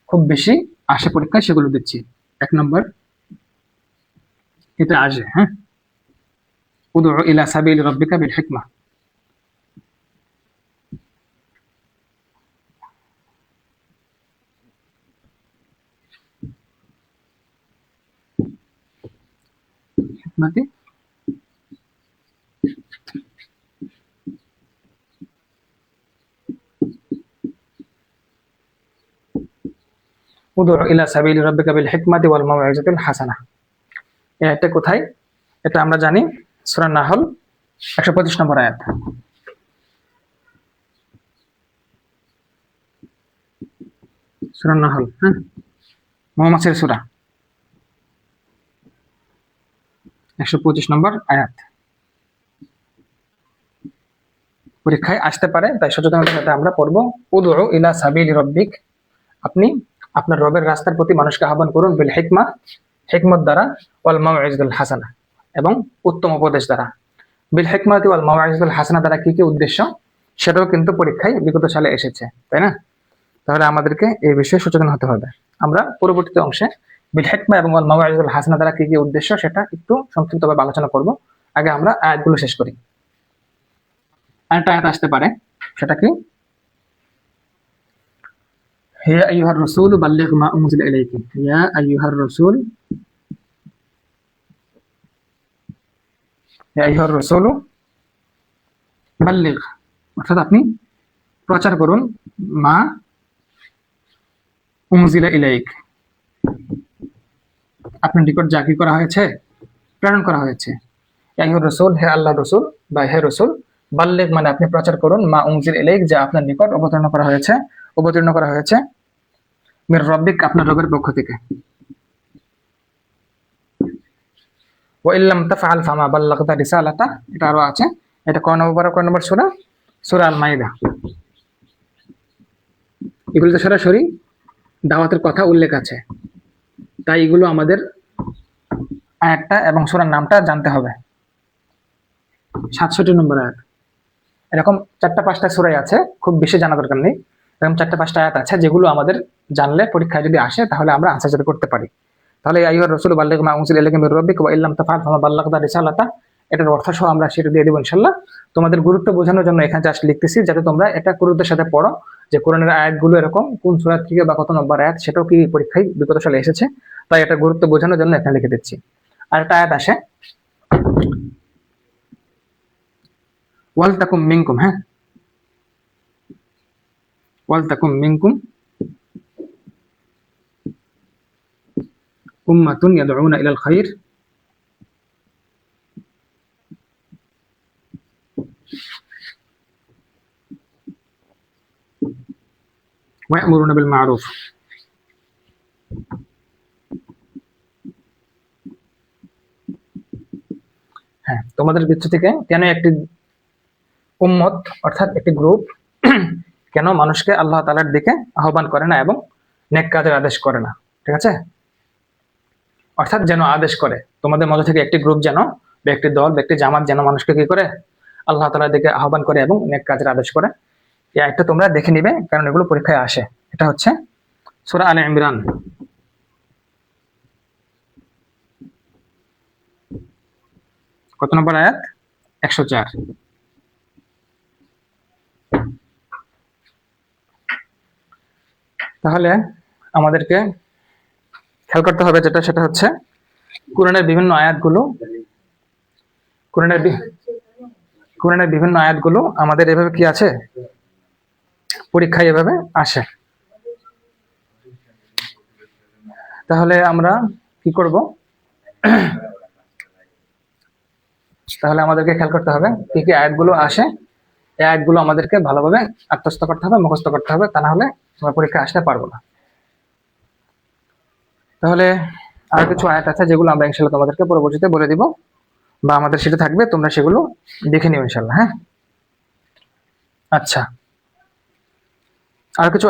খুব বেশি আসে পরীক্ষায় সেগুলো দিচ্ছি। 1 নম্বর এটা আসে, হ্যাঁ, উদউ ইলা সাবিলি রাব্বিকা বিল হিকমা। হিকমাতি উদউ ইলা সাবিলি রাব্বিকা বিল হিকমাতি ওয়াল মাউইজাতিল হাসানাহ। এটা কোথায়? এটা আমরা জানি সূরা নাহল 125 নম্বর আয়াত। সূরা নাহল, হ্যাঁ, মৌমাছির সূরা, 125 নম্বর আয়াত। পরীক্ষায় আসতে পারে, তাই সচেতনতার সাথে আমরা পড়বো। উদউ ইলা সাবিলি রাব্বিক, আপনি আপনার রবের রাস্তার প্রতি মানুষকে আহ্বান করুন, বিল হিকমা, হিকমত দ্বারা, ওয়াল মাউইজাতুল হাসানা, এবং উত্তম উপদেশ দ্বারা। বিল হিকমাতি ওয়াল মাউইজাতুল হাসানা দ্বারা কি কি উদ্দেশ্য, সেটাও কিন্তু পরীক্ষায় বিগত সালে এসেছে, তাই না? তাহলে আমাদেরকে এই বিষয়ে সচেতন হতে হবে। আমরা পরবর্তী অংশে বিল হিকমা এবং ওয়াল মাউইজাতুল হাসানা দ্বারা কি কি উদ্দেশ্য সেটা একটু সংক্ষিপ্তভাবে আলোচনা করব। আগে আমরা আয়াতগুলো শেষ করি। আরেকটা আয়াত আসতে পারে, সেটা কি, হে আইয়ুহার রাসূল বাল্লিগ মা উনজিলা ইলাইকা, ইয়া আইয়ুহার রাসূল, হে আইয়ুহার রাসূল বাল্লিগ অর্থাৎ আপনি প্রচার করুন, মা উনজিলা ইলাইক আপনার নিকট যা কি করা হয়েছে, প্রেরণ করা হয়েছে। ইয়া আইয়ুর রাসূল, হে আল্লাহর রাসূল বা হে রাসূল, বাল্লিগ মানে আপনি প্রচার করুন, মা উনজিলা ইলাইক যা আপনার নিকট অবতীর্ণ করা হয়েছে মির রাব্বিক আপনার রবের পক্ষ থেকে। ওয়া ইল্লাম তাফআল ফামা বাল্লাগতা রিসালাতা, এটা আরো আছে। এটা কয় নম্বর সূরা? সূরা আল মাইদা। এগুলোতে সরাসরি দাওয়াতের কথা উল্লেখ আছে, তাই এগুলো আমাদের আয়াতটা এবং সূরার নামটা জানতে হবে। ৬৭ নম্বর আয়াত। এরকম ৪টা-৫টা সূরাই আছে, খুব বেশি জানা দরকার নেই। এরকম ৪টা-৫টা আয়াত আছে যেগুলো আমাদের জানলে পরীক্ষায় যদি আসে তাহলে আমরা আনসার যাতে করতে পারি। তাহলে ইয়া আইয়ুহার রাসূলু বাল্লিগ মা উনজিলা ইলাইকা মির রাব্বিক ওয়া ইল্লাম তাফআল ফামা বাল্লাগতা রিসালাতা, এটার অর্থ সহ আমরা সেটা দিয়ে দেব ইনশাআল্লাহ। তোমাদের গুরুত্ব বোঝানোর জন্য এখানে জাস্ট লিখতেছি যাতে তোমরা এটা গুরুত্বের সাথে পড়ো যে কোরআনের আয়াতগুলো এরকম কোন সূরা থেকে বা কত নম্বর আয়াত সেটাও কি পরীক্ষায় বিগত সালে এসেছে, তাই এটা গুরুত্ব বোঝানোর জন্য এখানে লিখে দিচ্ছি। আর একটা আয়াত আসে ওয়াল তাকুম মিনকুম, হ্যাঁ, ওয়াল তাকুম মিনকুম উম্মাতুন ইয়াদউনা ইলাল খাইর ওয়া ইয়ামুরুনা বিল মা'রুফ। হ্যাঁ, তোমাদের ভিতর থেকে কেন একটি উম্মত অর্থাৎ একটি গ্রুপ কেন মানুষকে আল্লাহ তাআলার দিকে আহ্বান করে না এবং নেক কাজের আদেশ করে না, ঠিক আছে? অর্থাৎ যেন আদেশ করে, তোমাদের মধ্যে থেকে একটি গ্রুপ যেন, ব্যক্তি দল, ব্যক্তি জামাত যেন মানুষকে কি করে, আল্লাহ তাআলার দিকে আহ্বান করে এবং নেক কাজের আদেশ করে। এই আয়াতটা তোমরা দেখে নিবে, কারণ এগুলো পরীক্ষায় আসে। এটা হচ্ছে সূরা আলে ইমরান, কত নম্বর আয়াত? ১০৪। তাহলে আমাদেরকে খেয়াল করতে হবে যেটা, সেটা হচ্ছে কোরআনের বিভিন্ন আয়াতগুলো, কোরআনের বিভিন্ন আয়াতগুলো আমাদের এভাবে কি আছে, পরীক্ষায় এভাবে আসে। তাহলে আমরা কি করব? তাহলে আমাদেরকে খেয়াল করতে হবে কি কি আয়াতগুলো আসে, এই আয়াতগুলো আমাদেরকে ভালোভাবে আত্মস্থ করতে হবে, মুখস্থ করতে হবে, তা না হলে আমরা পরীক্ষায় আসতে পারবো না। তাহলে আর কিছু আয়াত আছে যেগুলো আমরা ইনশাআল্লাহ তোমাদেরকে পরবর্তীতে বলে দিব, বা আমাদের সেটা থাকবে, তোমরা সেগুলো দেখে নিও ইনশাআল্লাহ। হ্যাঁ, আচ্ছা। আর কিছু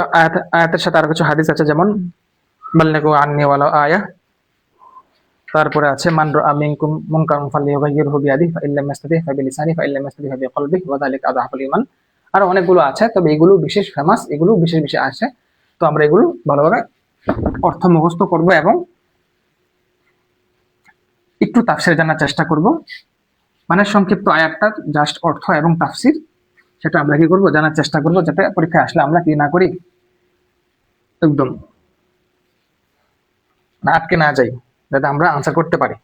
আয়াতের সাথে আর কিছু হাদিস আছে, যেমন বাল্লিগু আন্নি ওয়ালাউ আয়া, তারপরে আছে মান রাআ মিনকুম মুনকারান ফালিয়ুগাইয়িরহু বিয়াদিহি ফা ইল্লাম ইয়াস্তাতি ফা বিলিসানিহি ফা ইল্লাম ইয়াস্তাতি ফা বিকলবিহি ওয়া যালিকা আযহাবুল ঈমান। আর অনেকগুলো আছে, তবে এগুলো বিশেষ ফেমাস, এগুলো বিশেষ বিশেষ আছে। তো আমরা এগুলো ভালোভাবে অর্থ মুখস্থ করব এবং একটু তাফসীর জানার চেষ্টা করব। মানে সংক্ষিপ্ত আয়াতটা জাস্ট অর্থ এবং তাফসীর সেটা আমরা কি করব, জানার চেষ্টা করব, যাতে পরীক্ষায় আসলে আমরা কি না করি, একদম না আটকে না যাই, যাতে আমরা আনসার করতে পারি।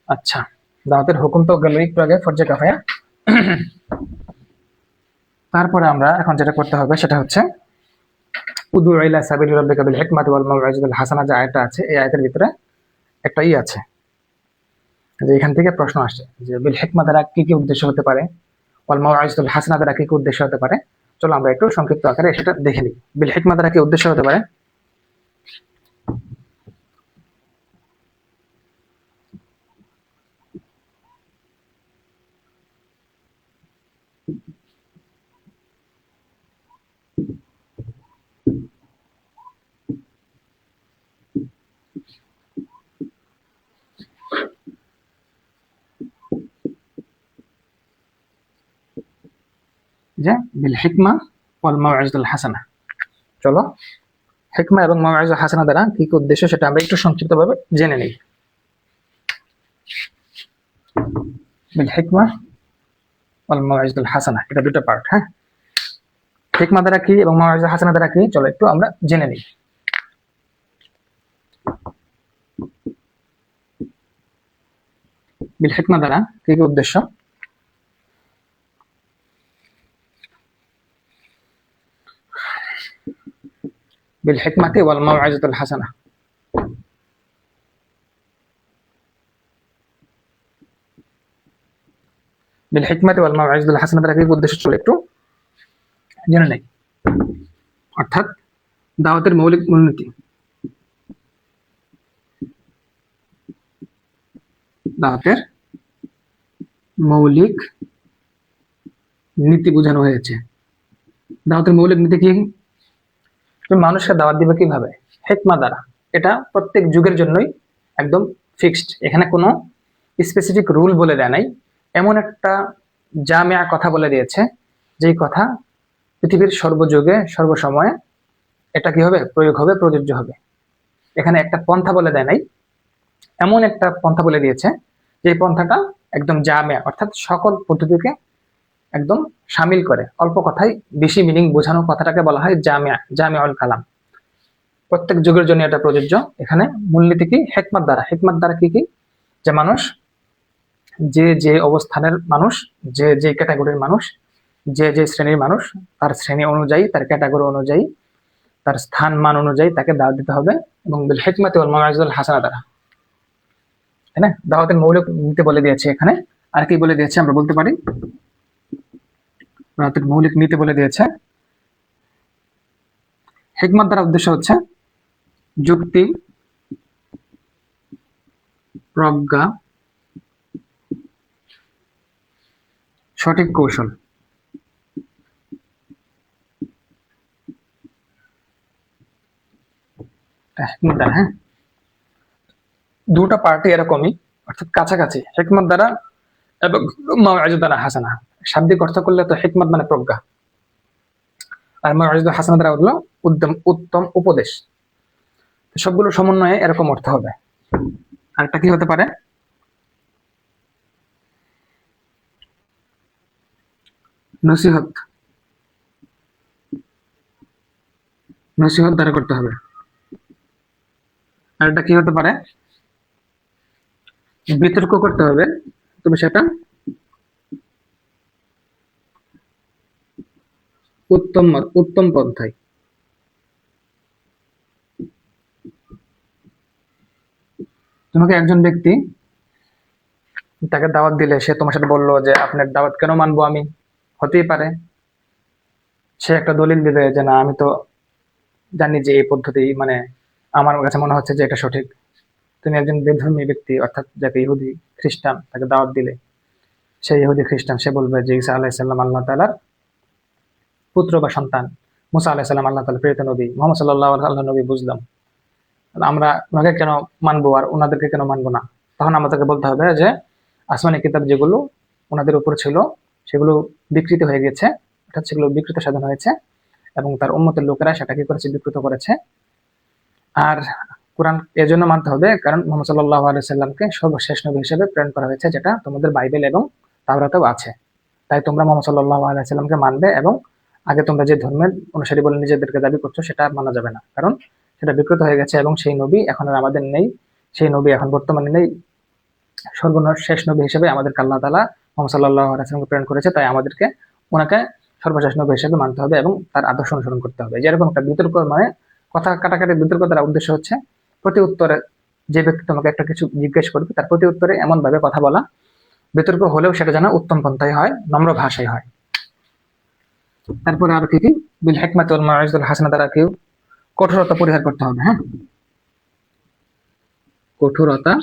আচ্ছা, দাওয়াতের হুকুম তো গেল একটু আগে, ফরজে কাফায়া। তারপরে আমরা এখন যেটা করতে হবে সেটা হচ্ছে উদু ইলা সাবিলি রাব্বিকা বিল হিকমাতি ওয়াল মাউইজাতিল হাসানা, যে আয়াতটা আছে, এই আয়াতের ভিতরে একটা আছে যে এখান থেকে প্রশ্ন আসছে যে বিল হিকমা দ্বারা কি কি উদ্দেশ্য হতে পারে, ওয়াল মাউইজাতুল হাসানা দ্বারা কি কি উদ্দেশ্য হতে পারে। চলো আমরা একটু সংক্ষিপ্ত আকারে সেটা দেখে নিই। বিল হিকমা দ্বারা কি উদ্দেশ্য হতে পারে? যে বিল হিকমা ওয়াল মাউইজাতুল হাসানা। চলো হিকমা এবং মাউইজা হাসানা দ্বারা কি কি উদ্দেশ্য সেটা আমরা একটু সংক্ষিপ্তভাবে জেনে নিই। বিল হিকমা ওয়াল মাউইজাতুল হাসানা, এটা দুটো পার্ট। হ্যাঁ, হিকমা দ্বারা কি এবং মাউইজা হাসানা দ্বারা কি, চলো একটু আমরা জেনে নিই। বিল হিকমা দ্বারা কি কি উদ্দেশ্য? বিল হিকমাতি ওয়াল মাউইজাতুল হাসানা। বিল হিকমাতি ওয়াল মাউইজাতুল হাসানা দ্বারা কি উদ্দেশ্য ছিল একটু জেনে নেই। অর্থাৎ দাওয়াতের মৌলিক মূলনীতি, দাওয়াতের মৌলিক নীতি বোঝানো হয়েছে। দাওয়াতের মৌলিক নীতি কি? তুমি মানুষকে দাওয়াত দিবে কিভাবে? হিকমা দ্বারা। এটা প্রত্যেক যুগের জন্যই একদম ফিক্সড, এখানে কোনো স্পেসিফিক রুল বলে দেয় নাই। এমন একটা জামিয়া কথা বলে দিয়েছে যেই কথা পৃথিবীর সর্বযুগে সর্বসময়ে এটা কি হবে? প্রয়োগ হবে, প্রযোজ্য হবে। এখানে একটা পন্থা বলে দেয় নাই, এমন একটা পন্থা বলে দিয়েছে যে পন্থাটা একদম জামিয়া, অর্থাৎ সকল পদ্ধতিকে একদম শামিল করে, অল্প কথায় বেশি মিনিং বোঝানো কথাটাকে বলা হয় জামিয়া, জামিউল কালাম। প্রত্যেক যুগের জন্য এটা প্রযোজ্য। এখানে মূলনীতি কি? হিকমত দ্বারা। হিকমত দ্বারা কি কি? যে মানুষ যে যে অবস্থানের মানুষ, যে যে ক্যাটাগরির মানুষ, যে যে শ্রেণীর মানুষ, তার শ্রেণী অনুযায়ী, তার ক্যাটাগরি অনুযায়ী, তার স্থান মান অনুযায়ী তাকে দাওয়াত দিতে হবে, এবং বিল হিকমাতি ওয়াল মাউইজাতুল হাসানা দ্বারা। তাই না? দাওয়াতের মৌলিক নীতি বলে দিয়েছে এখানে। আর কি বলে দিয়েছে আমরা বলতে পারি? দাওয়াতের মৌলিক নীতি বলে দিয়েছে হিকমত দ্বারা উদ্দেশ্য হচ্ছে যুক্তি, প্রজ্ঞা, সঠিক কৌশল। হিকমত দ্বারা, হ্যাঁ, দুটা পার্টি এরকমই, অর্থাৎ কাছাকাছি, হিকমত দ্বারা এবং মাউইজাতুল দ্বারা হাসানা। শাব্দিক অর্থ করলে তো হিকমত মানে প্রজ্ঞা, আর মাউইজাতুল হাসানা দ্বারা হলো উত্তম উপদেশ। সবগুলো সমন্বয়ে এরকম অর্থ হবে। আরেকটা কি হতে পারে? নসিহত, নসিহত দ্বারা করতে হবে। আর এটা কি হতে পারে? বিতর্ক করতে হবে, তবে সেটা উত্তম পন্থায়। তোমাকে একজন ব্যক্তি, তাকে দাওয়াত দিলে সে তোমার সাথে বললো যে আপনার দাওয়াত কেন মানবো আমি? হতেই পারে সে একটা দলিল দিবে যে না, আমি তো জানি যে এই পদ্ধতি, মানে আমার কাছে মনে হচ্ছে যে এটা সঠিক। তুমি একজন বেধর্মী ব্যক্তি, অর্থাৎ যাকে ইহুদি খ্রিস্টান, তাকে দাওয়াত দিলে সেই ইহুদি খ্রিস্টান সে বলবে যে ঈসা আলাইহিসসালাম আল্লাহ তাআলার পুত্র বা সন্তান, মুসা আলাইহিসসালাম আল্লাহ তাআলার প্রেরিত নবী, মুহাম্মদ সাল্লাল্লাহু আলাইহি নবী, বুঝলাম, আমরা ওনাকে কেন মানবো আর ওনাদেরকে কেন মানবো না? তখন আমাদেরকে বলতে হবে যে আসমানি কিতাব যেগুলো ওনাদের উপর ছিল সেগুলো বিকৃত হয়ে গেছে, অর্থাৎ সেগুলো বিকৃত সাধন হয়েছে, এবং তার উম্মতের লোকেরা সেটা কি করেছে? বিকৃত করেছে। আর কোরআন এজন্য মানতে হবে কারণ মুহাম্মদ সাল্লাল্লাহু আলাইহি সাল্লামকে সর্বশেষ নবী হিসেবে প্রেরণ করা হয়েছে, যেটা তোমাদের বাইবেল এবং তাওরাতেও আছে। তাই তোমরা মুহাম্মদ সাল্লাল্লাহু আলাইহি সাল্লামকে মানবে, এবং আগে তোমরা যে ধর্মের অনুসারী বলে নিজেদেরকে দাবি করছো সেটা মানা যাবে না, কারণ সেটা বিকৃত হয়ে গেছে, এবং সেই নবী এখন আর আমাদের নেই, সেই নবী এখন বর্তমানে নেই। সর্বশেষ নবী হিসেবে আমাদেরকে আল্লাহ তাআলা মুহাম্মদ সাল্লাল্লাহু আলাইহি সাল্লামকে প্রেরণ করেছে, তাই আমাদেরকে ওনাকে সর্বশেষ নবী হিসেবে মানতে হবে এবং তার আদর্শ অনুসরণ করতে হবে। যেরকম একটা বিতর্ক, মানে কথা কাটাকাটি বিতর্ক দ্বারা উদ্দেশ্য হচ্ছে প্রতি উত্তরে যে ব্যক্তি তোমাকে একটা কিছু জিজ্ঞেস করবে তার প্রতি উত্তরে এমন ভাবে কথা বলা, বিতর্ক হলেও সেটা যেন উত্তম পন্থায় হয়, নম্র ভাষায় হয়। তারপরে আর কি কি? বিল হিকমাতি ওয়াল মাউইজাতুল হাসানা দ্বারা কেউ কঠোরতা পরিহার করতে হবে। হ্যাঁ, কঠোরতা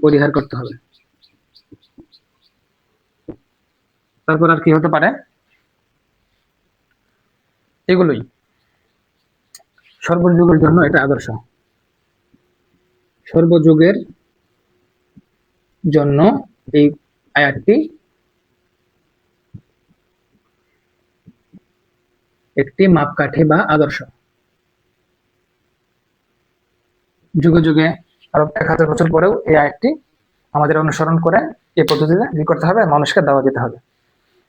পরিহার করতে হবে। তারপর আর কি হতে পারে? এগুলোই সর্বযুগের জন্য এটা আদর্শ, সর্বযুগের জন্য এই আয়াতটি একটি মাপকাঠি বা আদর্শ। যুগে যুগে আরো 1000 বছর পরেও এই আয়াতটি আমাদের অনুসরণ করে এই পদ্ধতিতে কি করতে হবে? মানুষকে দাওয়াত দিতে হবে।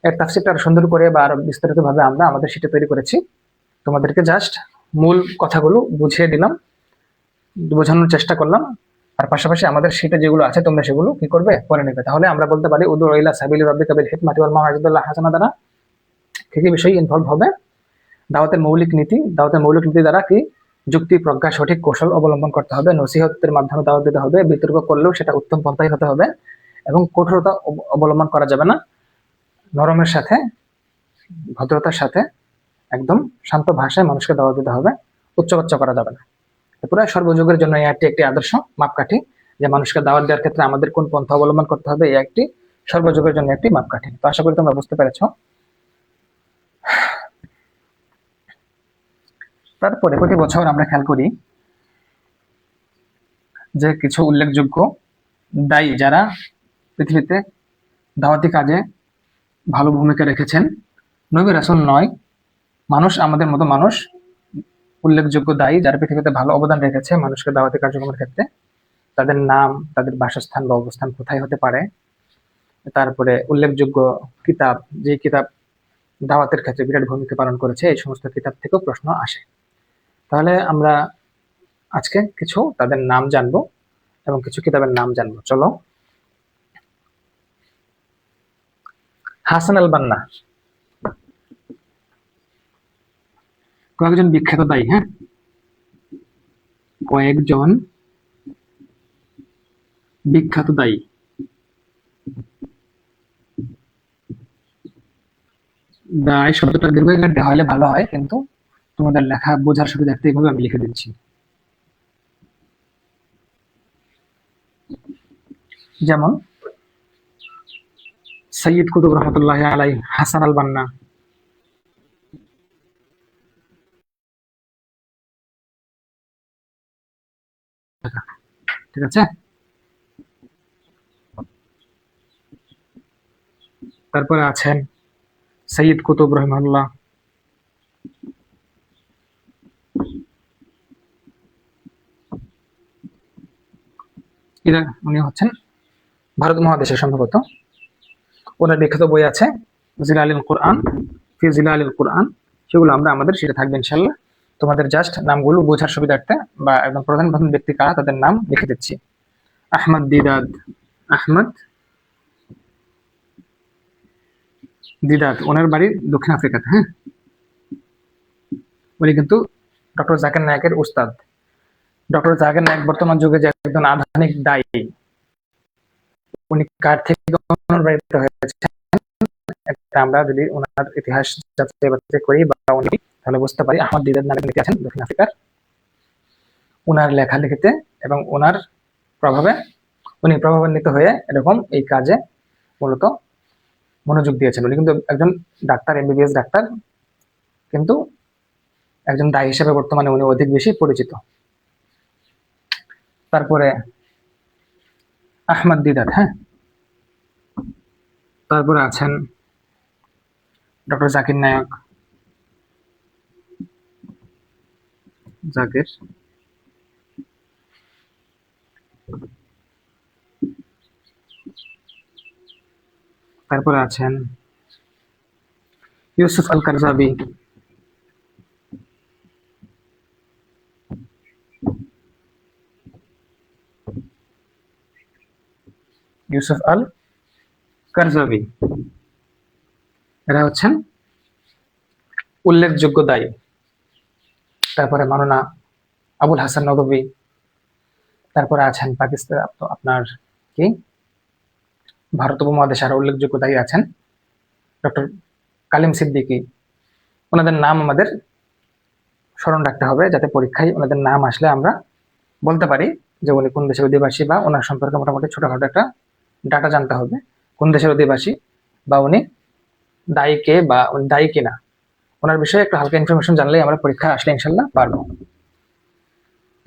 এর তাফসীরটা আরো সুন্দর করে বা আরো বিস্তারিত ভাবে আমরা আমাদের শীটে তৈরি করেছি, তোমাদেরকে জাস্ট মূল কথাগুলো বুঝিয়ে দিলাম, বোঝানোর চেষ্টা করলাম। আর পাশাপাশি আমাদের শীটে যেগুলো আছে তোমরা সেগুলো কি করবে? পড়ে নেবে। তাহলে আমরা বলতে পারি উদু ইলা সাবিলি রাব্বিকা বিল হিকমাতি ওয়াল মাউইজাতিল হাসানা দ্বারা কি কি বিষয় ইনভলভ হবে? দাওয়াতের মৌলিক নীতি দ্বারা কি যুক্তি, প্রজ্ঞা, সঠিক কৌশল অবলম্বন করতে হবে, নসিহতের মাধ্যমে দাওয়াত দিতে হবে, বিতর্ক করলেও সেটা উত্তম পন্থাই হতে হবে, এবং কঠোরতা অবলম্বন করা যাবে না, নরমের সাথে, ভদ্রতার সাথে একদম শান্ত ভাষায় মানুষকে দাওয়াত দিতে হবে, উচ্চবাচ্য করা যাবে না। পুরো সর্বযুগের জন্য এই একটি আদর্শ মাপকাঠি, যে মানুষকে দাওয়াত দেওয়ার ক্ষেত্রে আমাদের কোন পন্থা অবলম্বন করতে হবে, এই একটি সর্বযুগের জন্য একটি মাপকাঠি। তো আশা করি তোমরা বুঝতে পেরেছ। তারপরে প্রতি বছর আমরা খেয়াল করি যে কিছু উল্লেখযোগ্য দায়ী যারা পৃথিবীতে দাওয়াতি কাজে ভালো ভূমিকা রেখেছেন, নবী রাসূল নয়, মানুষ, আমাদের মতো মানুষ, উল্লেখযোগ্য দায়ী যারা পৃথিবীতে ভালো অবদান রেখেছে মানুষকে দাওয়াতি কার্যক্রমের ক্ষেত্রে, তাদের নাম, তাদের বাসস্থান বা অবস্থান কোথায় হতে পারে, তারপরে উল্লেখযোগ্য কিতাব, যে কিতাব দাওয়াতের ক্ষেত্রে বিরাট ভূমিকা পালন করেছে, এই সমস্ত কিতাব থেকেও প্রশ্ন আসে। তাহলে আমরা আজকে কিছু তাদের নাম জানবো এবং কিছু কিতাবের নাম জানবো। চলো। হাসান আল বান্না কয়েকজন বিখ্যাত দায়ী, হ্যাঁ, কয়েকজন বিখ্যাত দায়ী। দায় শব্দটা দীর্ঘাকার দেওয়া হলে ভালো হয়, কিন্তু তোমাদের লেখা বোঝার সুবিধার্থে এইভাবে আমি লিখে দিচ্ছি। যেমন সৈয়দ কুতুব রহমতুল্লাহ আলাই, হাসান আল বান্না, ঠিক আছে। তারপরে আছেন সৈয়দ কুতুব রহমাল্লাহ, উনি হচ্ছেন ভারত মহাদেশের সম্ভবত। ওনার বিখ্যাত বই আছে জিলালিল কোরআন, ফি জিলালিল কোরআন, সেগুলো আমরা আমাদের সেটা থাকবে ইনশাল্লাহ। তোমাদের জাস্ট নামগুলো বোঝার সুবিধার্থে বা একদম প্রধান প্রধান ব্যক্তি কারা তাদের নাম লিখে দিচ্ছি। আহমদ দিদাত, আহমদ দিদাত, ওনার বাড়ি দক্ষিণ আফ্রিকাতে, হ্যাঁ। উনি কিন্তু ডক্টর জাকির নায়েকের উস্তাদ। ডক্টর জাকির নায়েক বর্তমান যুগে যে একজন আধুনিক দায়ী, উনি কার থেকে অনুপ্রাণিত হয়েছে এটা আমরা যদি ওনার ইতিহাস যাচাই করি বা উনি, তাহলে বুঝতে পারি আহমদ দিদাত নামে ব্যক্তি আছেন দক্ষিণ আফ্রিকার। ওনার লেখালেখিতে এবং ওনার প্রভাবে উনি প্রভাবান্বিত হয়ে এরকম এই কাজে মূলত মনোযোগ দিয়েছেন। উনি কিন্তু একজন ডাক্তার, এমবিবিএস ডাক্তার, কিন্তু একজন দায়ী হিসেবে বর্তমানে উনি অধিক বেশি পরিচিত। তারপরে আহমদ দিদাত, হ্যাঁ। তারপরে আছেন ডক্টর জাকির নায়ক, জাকির। তারপরে আছেন ইউসুফ আল কারজাবি, ইউসুফ আল কারজাবি, এরা হচ্ছেন উল্লেখযোগ্য দায়ী। তারপরে মাওলানা আবুল হাসান নদভী। তারপরে আছেন পাকিস্তান, আপনার কি ভারত উপমহাদেশে আরো উল্লেখযোগ্য দায়ী আছেন ডক্টর কালিম সিদ্দিকী। ওনাদের নাম আমাদের স্মরণ রাখতে হবে, যাতে পরীক্ষায় ওনাদের নাম আসলে আমরা বলতে পারি যে উনি কোন দেশের অধিবাসী, বা ওনার সম্পর্কে মোটামুটি ছোটখাটো একটা ডাটা জানতে হবে, কোন দেশের অধিবাসী, বা উনি দায়ী কে, বা উনি দায়ী কিনা, ওনার বিষয়ে একটু হালকা ইনফরমেশন জানলেই আমরা পরীক্ষা আসলে ইনশাল্লাহ পারবো।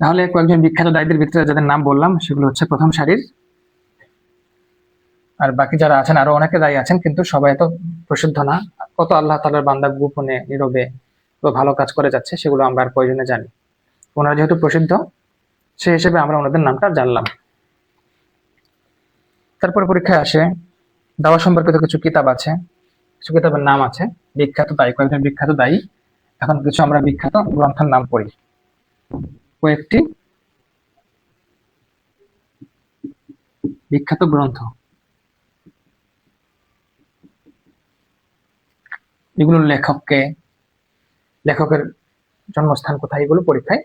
তাহলে কয়েকজন বিখ্যাত দায়ীদের ভিতরে যাদের নাম বললাম সেগুলো হচ্ছে প্রথম সারির, আর বাকি যারা আছেন আরো অনেকে দায়ী আছেন, কিন্তু সবাই তো প্রসিদ্ধ না। কত আল্লাহ তাআলার বান্দা গোপনে নীরবে তো ভালো কাজ করে যাচ্ছে, সেগুলো আমরা আর প্রয়োজনে জানি। ওনারা যেহেতু প্রসিদ্ধ, সেই হিসেবে আমরা ওনাদের নামটা জানলাম। তারপরে পরীক্ষায় আসে দাওয়া সম্পর্কিত কিছু কিতাব আছে, কিছু কিতাবের নাম আছে, বিখ্যাত দায়ী, কয়েকজন বিখ্যাত দায়ী। এখন কিছু আমরা বিখ্যাত গ্রন্থের নাম পড়ি। কয়েকটি বিখ্যাত গ্রন্থ, এগুলোর লেখককে, লেখকের জন্মস্থান কোথায়, এগুলো পরীক্ষায়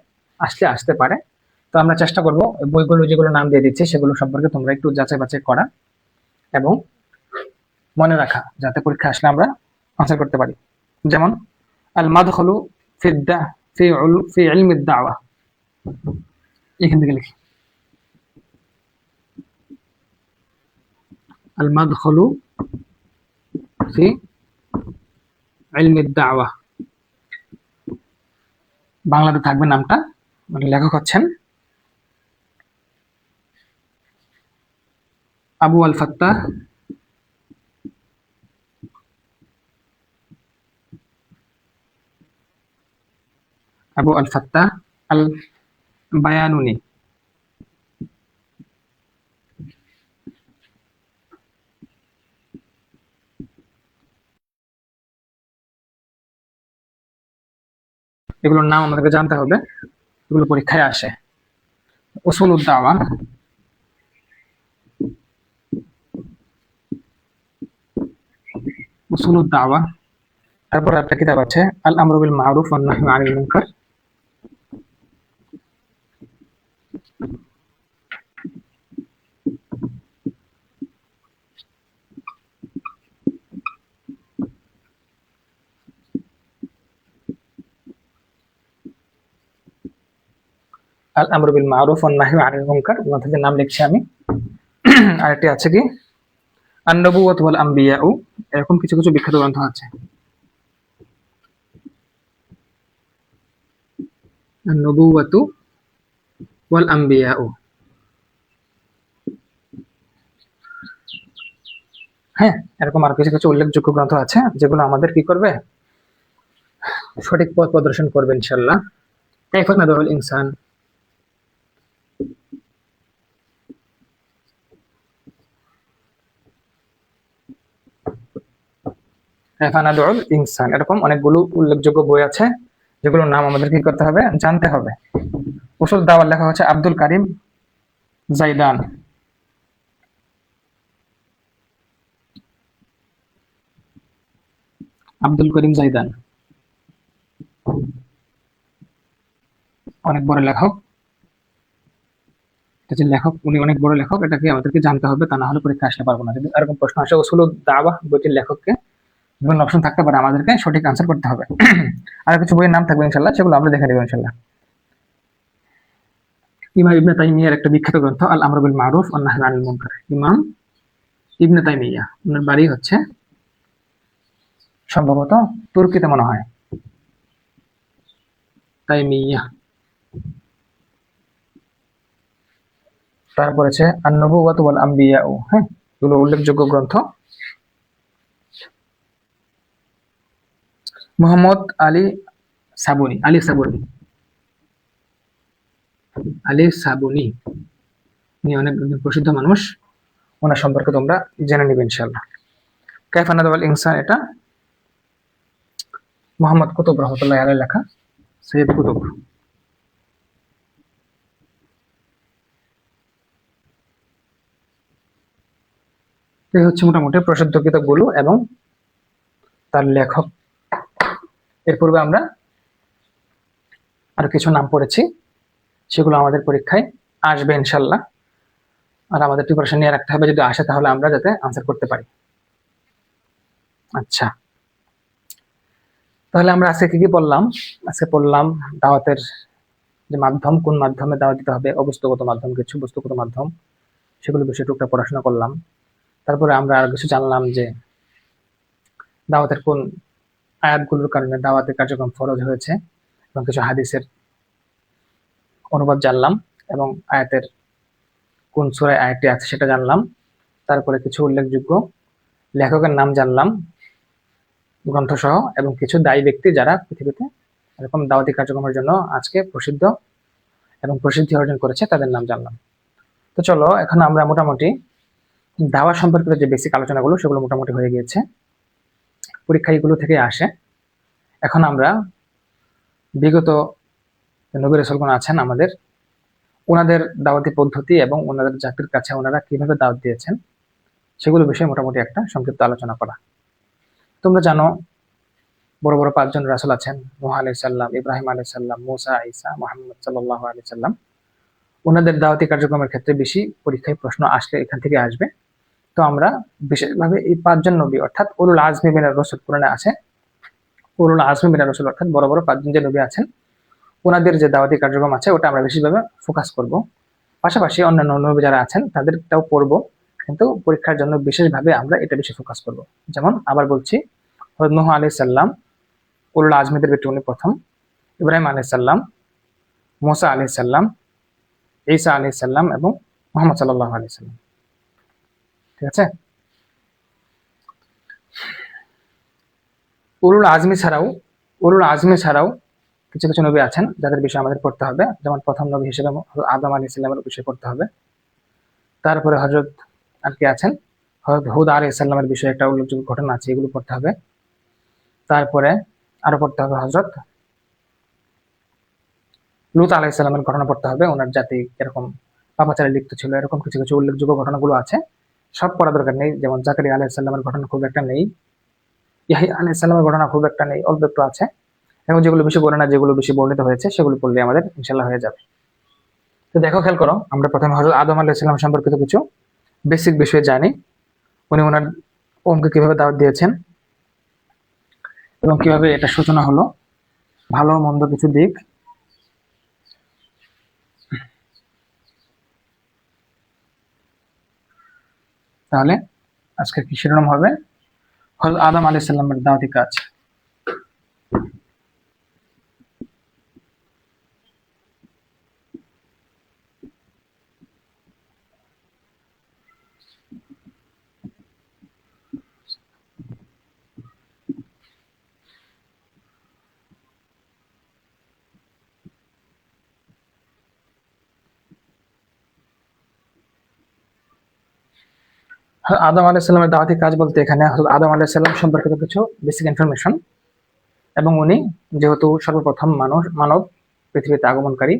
আসতে পারে। তো আমরা চেষ্টা করব বইগুলো যেগুলো নাম দিয়ে দিচ্ছি সেগুলো সম্পর্কে তোমরা একটু যাচাই বাছাই করা এবং মনে রাখা, যাতে পরীক্ষা আসলে আমরা আনসার করতে পারি। যেমন আল মাদখলু ফি ফি ইলমি দাওয়া, এখান থেকে লিখি আল মাদখলু ফি ইলমি দাওয়া, বাংলাতে থাকবে নামটা, মানে লেখক হচ্ছেন আবু আল ফাত্তাহ আল বায়ানুনি। এগুলোর নাম আমাদেরকে জানতে হবে, এগুলো পরীক্ষায় আসে। উসুলুদ দাওয়া, তারপর একটা কিতাব আছে আল আমরু বিল মারুফ ওয়ান নাহয়ু আনিল মুনকার। আল আমরু বিল মারুফ ওয়ান নাহয়ু আনিল মুনকার, গ্রন্থের নাম লিখছি আমি। আরেকটি আছে কি আন-নবুওয়াতু ওয়াল আম্বিয়াউ, এরকম কিছু কিছু বিখ্যাত গ্রন্থ আছে। আন-নবুওয়াতু ওয়াল আম্বিয়াউ, হ্যাঁ, এরকম আর কিছু কিছু উল্লেখযোগ্য গ্রন্থ আছে যেগুলো আমাদের কি করবে, সঠিক পথ প্রদর্শন করবে ইনশাআল্লাহ। কাইফা নাদউল ইনসান, কাইফা নাদউল ইনসান, এরকম অনেকগুলো উল্লেখযোগ্য বই আছে যেগুলোর নাম আমাদের কি করতে হবে, জানতে হবে। উসুল দাওয়ার লেখা হচ্ছে আব্দুল কারিম জাইদান। আব্দুল করিম জাইদান অনেক বড় লেখক, লেখক উনি অনেক বড় লেখক, এটাকে আমাদেরকে জানতে হবে, তা না হলে পরীক্ষা আসতে পারবো না। যদি এরকম প্রশ্ন আসে উসুল দাওয়া বইটির লেখককে, বিভিন্ন অপশন থাকতে পারে, আমাদেরকে সঠিক আনসার করতে হবে। আর কিছু বইয়ের নাম থাকবে ইনশাআল্লাহ, সেগুলো আমরা দেখে নেব ইনশাআল্লাহ। ইমাম ইবনে তাইমিয়ার একটা বিখ্যাত গ্রন্থ আল আমরু বিল মারুফ ওয়ান নাহয়ু আনিল মুনকার। ইমাম ইবনে তাইমিয়া, ওনার বাড়ি হচ্ছে সম্ভবত তুর্কিতে মনে হয়, তাইমিয়া। তারপর আছে আন-নবুওয়াতু ওয়াল আম্বিয়াউ, হ্যাঁ, এগুলো উল্লেখযোগ্য গ্রন্থ। মোহাম্মদ আলী সাবুনি, উনি অনেক প্রসিদ্ধ মানুষ, ওনার সম্পর্কে তোমরা জেনে নিবে ইনশাআল্লাহ। কাইফা নাদউল ইনসান, এটা মোহাম্মদ কুতুব রহমাতুল্লাহি আলাইহি লেখা, সৈয়দ কুতুব। এই হচ্ছে মোটামুটি প্রসিদ্ধ কিতাবগুলো এবং তার লেখক। এর পূর্বে আমরা আর কিছু নাম পড়েছি, সেগুলো আমাদের পরীক্ষায় আসবে ইনশাআল্লাহ। আর আমাদের প্রিপারেশন নিয়ে রাখতে হবে, যদি আসে তাহলে আমরা যাতে আনসার করতে পারি। আচ্ছা, তাহলে আমরা আজকে কি পড়লাম? আজকে পড়লাম দাওয়াতের যে মাধ্যম, কোন মাধ্যমে দাওয়াত দিতে হবে, অবস্তুগত মাধ্যম কিছু, বস্তুগত মাধ্যম, সেগুলো বিষয়ে টুকটাক পড়াশোনা করলাম। তারপরে আমরা আর কিছু জানলাম যে দাওয়াতের কোন আয়াতগুলোর কারণে দাওয়াতের কার্যক্রম ফরজ হয়েছে, এবং কিছু হাদিসের অনুবাদ জানলাম, এবং আয়াতের কোন সূরায় আয়াতটি আছে সেটা জানলাম। তারপরে কিছু উল্লেখযোগ্য লেখকের নাম জানলাম গ্রন্থসহ, এবং কিছু দায়ী ব্যক্তি যারা পৃথিবীতে এরকম দাওয়াতি কার্যক্রমের জন্য আজকে প্রসিদ্ধ এবং প্রসিদ্ধি অর্জন করেছে, তাদের নাম জানলাম। তো চলো, এখন আমরা মোটামুটি দাওয়া সম্পর্কিত যে বেসিক আলোচনাগুলো সেগুলো মোটামুটি হয়ে গিয়েছে, পরীক্ষা এগুলো থেকে আসে। এখন আমরা বিগত নবী রাসূলগণ আছেন আমাদের, ওনাদের দাওয়াতি পদ্ধতি এবং ওনাদের জাতির কাছে ওনারা কিভাবে দাওয়াত দিয়েছেন সেগুলো বিষয়ে মোটামুটি একটা সংক্ষিপ্ত আলোচনা করা। তোমরা জানো বড় বড় 5 জন রাসূল আছেন, নূহ আলাইহিস সালাম, ইব্রাহিম আলাইহিস সালাম, মূসা, ঈসা, মুহাম্মদ সাল্লাল্লাহু আলাইহি সাল্লাম। ওনাদের দাওয়াতি কার্যক্রমের ক্ষেত্রে বেশি পরীক্ষায় প্রশ্ন আসলে এখান থেকে আসবে। তো আমরা বিশেষভাবে এই 5 জন নবী অর্থাৎ উলুল আজমি মিনার রাসূল, কোরআনে আছে উলুল আজমি মিনার রাসূল অর্থাৎ বড় বড় 5 জন যে নবী আছেন, ওনাদের যে দাওয়াতি কার্যক্রম আছে ওটা আমরা বেশিভাবে ফোকাস করব। পাশাপাশি অন্যান্য নবী যারা আছেন তাদেরটাও পড়ব, কিন্তু পরীক্ষার জন্য বিশেষভাবে আমরা এটা বেশি ফোকাস করব। যেমন আবার বলছি, হযরত নূহ আলাইহিস সালাম উলুল আজমিদের ভিতরে উনি প্রথম, ইব্রাহিম আলাইহিস সালাম, মূসা আলাইহিস সালাম, ঈসা আলাইহিস সালাম এবং মুহাম্মদ সাল্লাল্লাহু আলাইহি সাল্লাম। ঠিক আছে? উলুল আজমি ছাড়াও কিছু কিছু নবী আছেন যাদের বিষয়ে আমাদের পড়তে হবে। যেমন প্রথম নবী হিসেবে আদম আলাইহিস সালামের বিষয়ে পড়তে হবে। তারপরে হযরত আর কি আছেন, হযরত হুদ আলাইহিস সালামের বিষয়ে একটা উল্লেখযোগ্য ঘটনা আছে, এগুলো পড়তে হবে। তারপরে আরো পড়তে হবে হযরত লূত আলাইহিস সালামের ঘটনা পড়তে হবে, ওনার জাতি এরকম পাপাচারে লিপ্ত ছিল, এরকম কিছু কিছু উল্লেখযোগ্য ঘটনাগুলো আছে। সব পড়া দরকার নেই, যেমন জাকারিয়া আলাইহিস সালামের ঘটনা খুব একটা নেই, ইয়াহইয়া আলাইহিস সালামের ঘটনা খুব একটা নেই, অল্প একটু আছে। এবং যেগুলো বেশি বর্ণনা, যেগুলো বেশি বর্ণিত হয়েছে সেগুলো পড়লে আমাদের ইনশাআল্লাহ হয়ে যাবে। তো দেখো, খেয়াল করো, আমরা প্রথমে হযরত আদম আলাইহিস সালাম সম্পর্কিত কিছু বেসিক বিষয় জানি। উনি ওনার কওমকে কিভাবে দাওয়াত দিয়েছেন এবং কিভাবে এটা সূচনা হলো, ভালো মন্দ কিছু দিক। তাহলে আজকের কি শিরোনাম হবে? হযরত আদম আলাইহিস সালামের দাওয়াতি কাজ। আদম আলাইহিস সালামের দাওয়াতি কাজ বলতে এখানে হযরত আদম আলাইহিস সালাম সম্পর্কিত কিছু বেসিক ইনফরমেশন, এবং উনি যেহেতু সর্বপ্রথম মানব পৃথিবীতে আগমনকারী,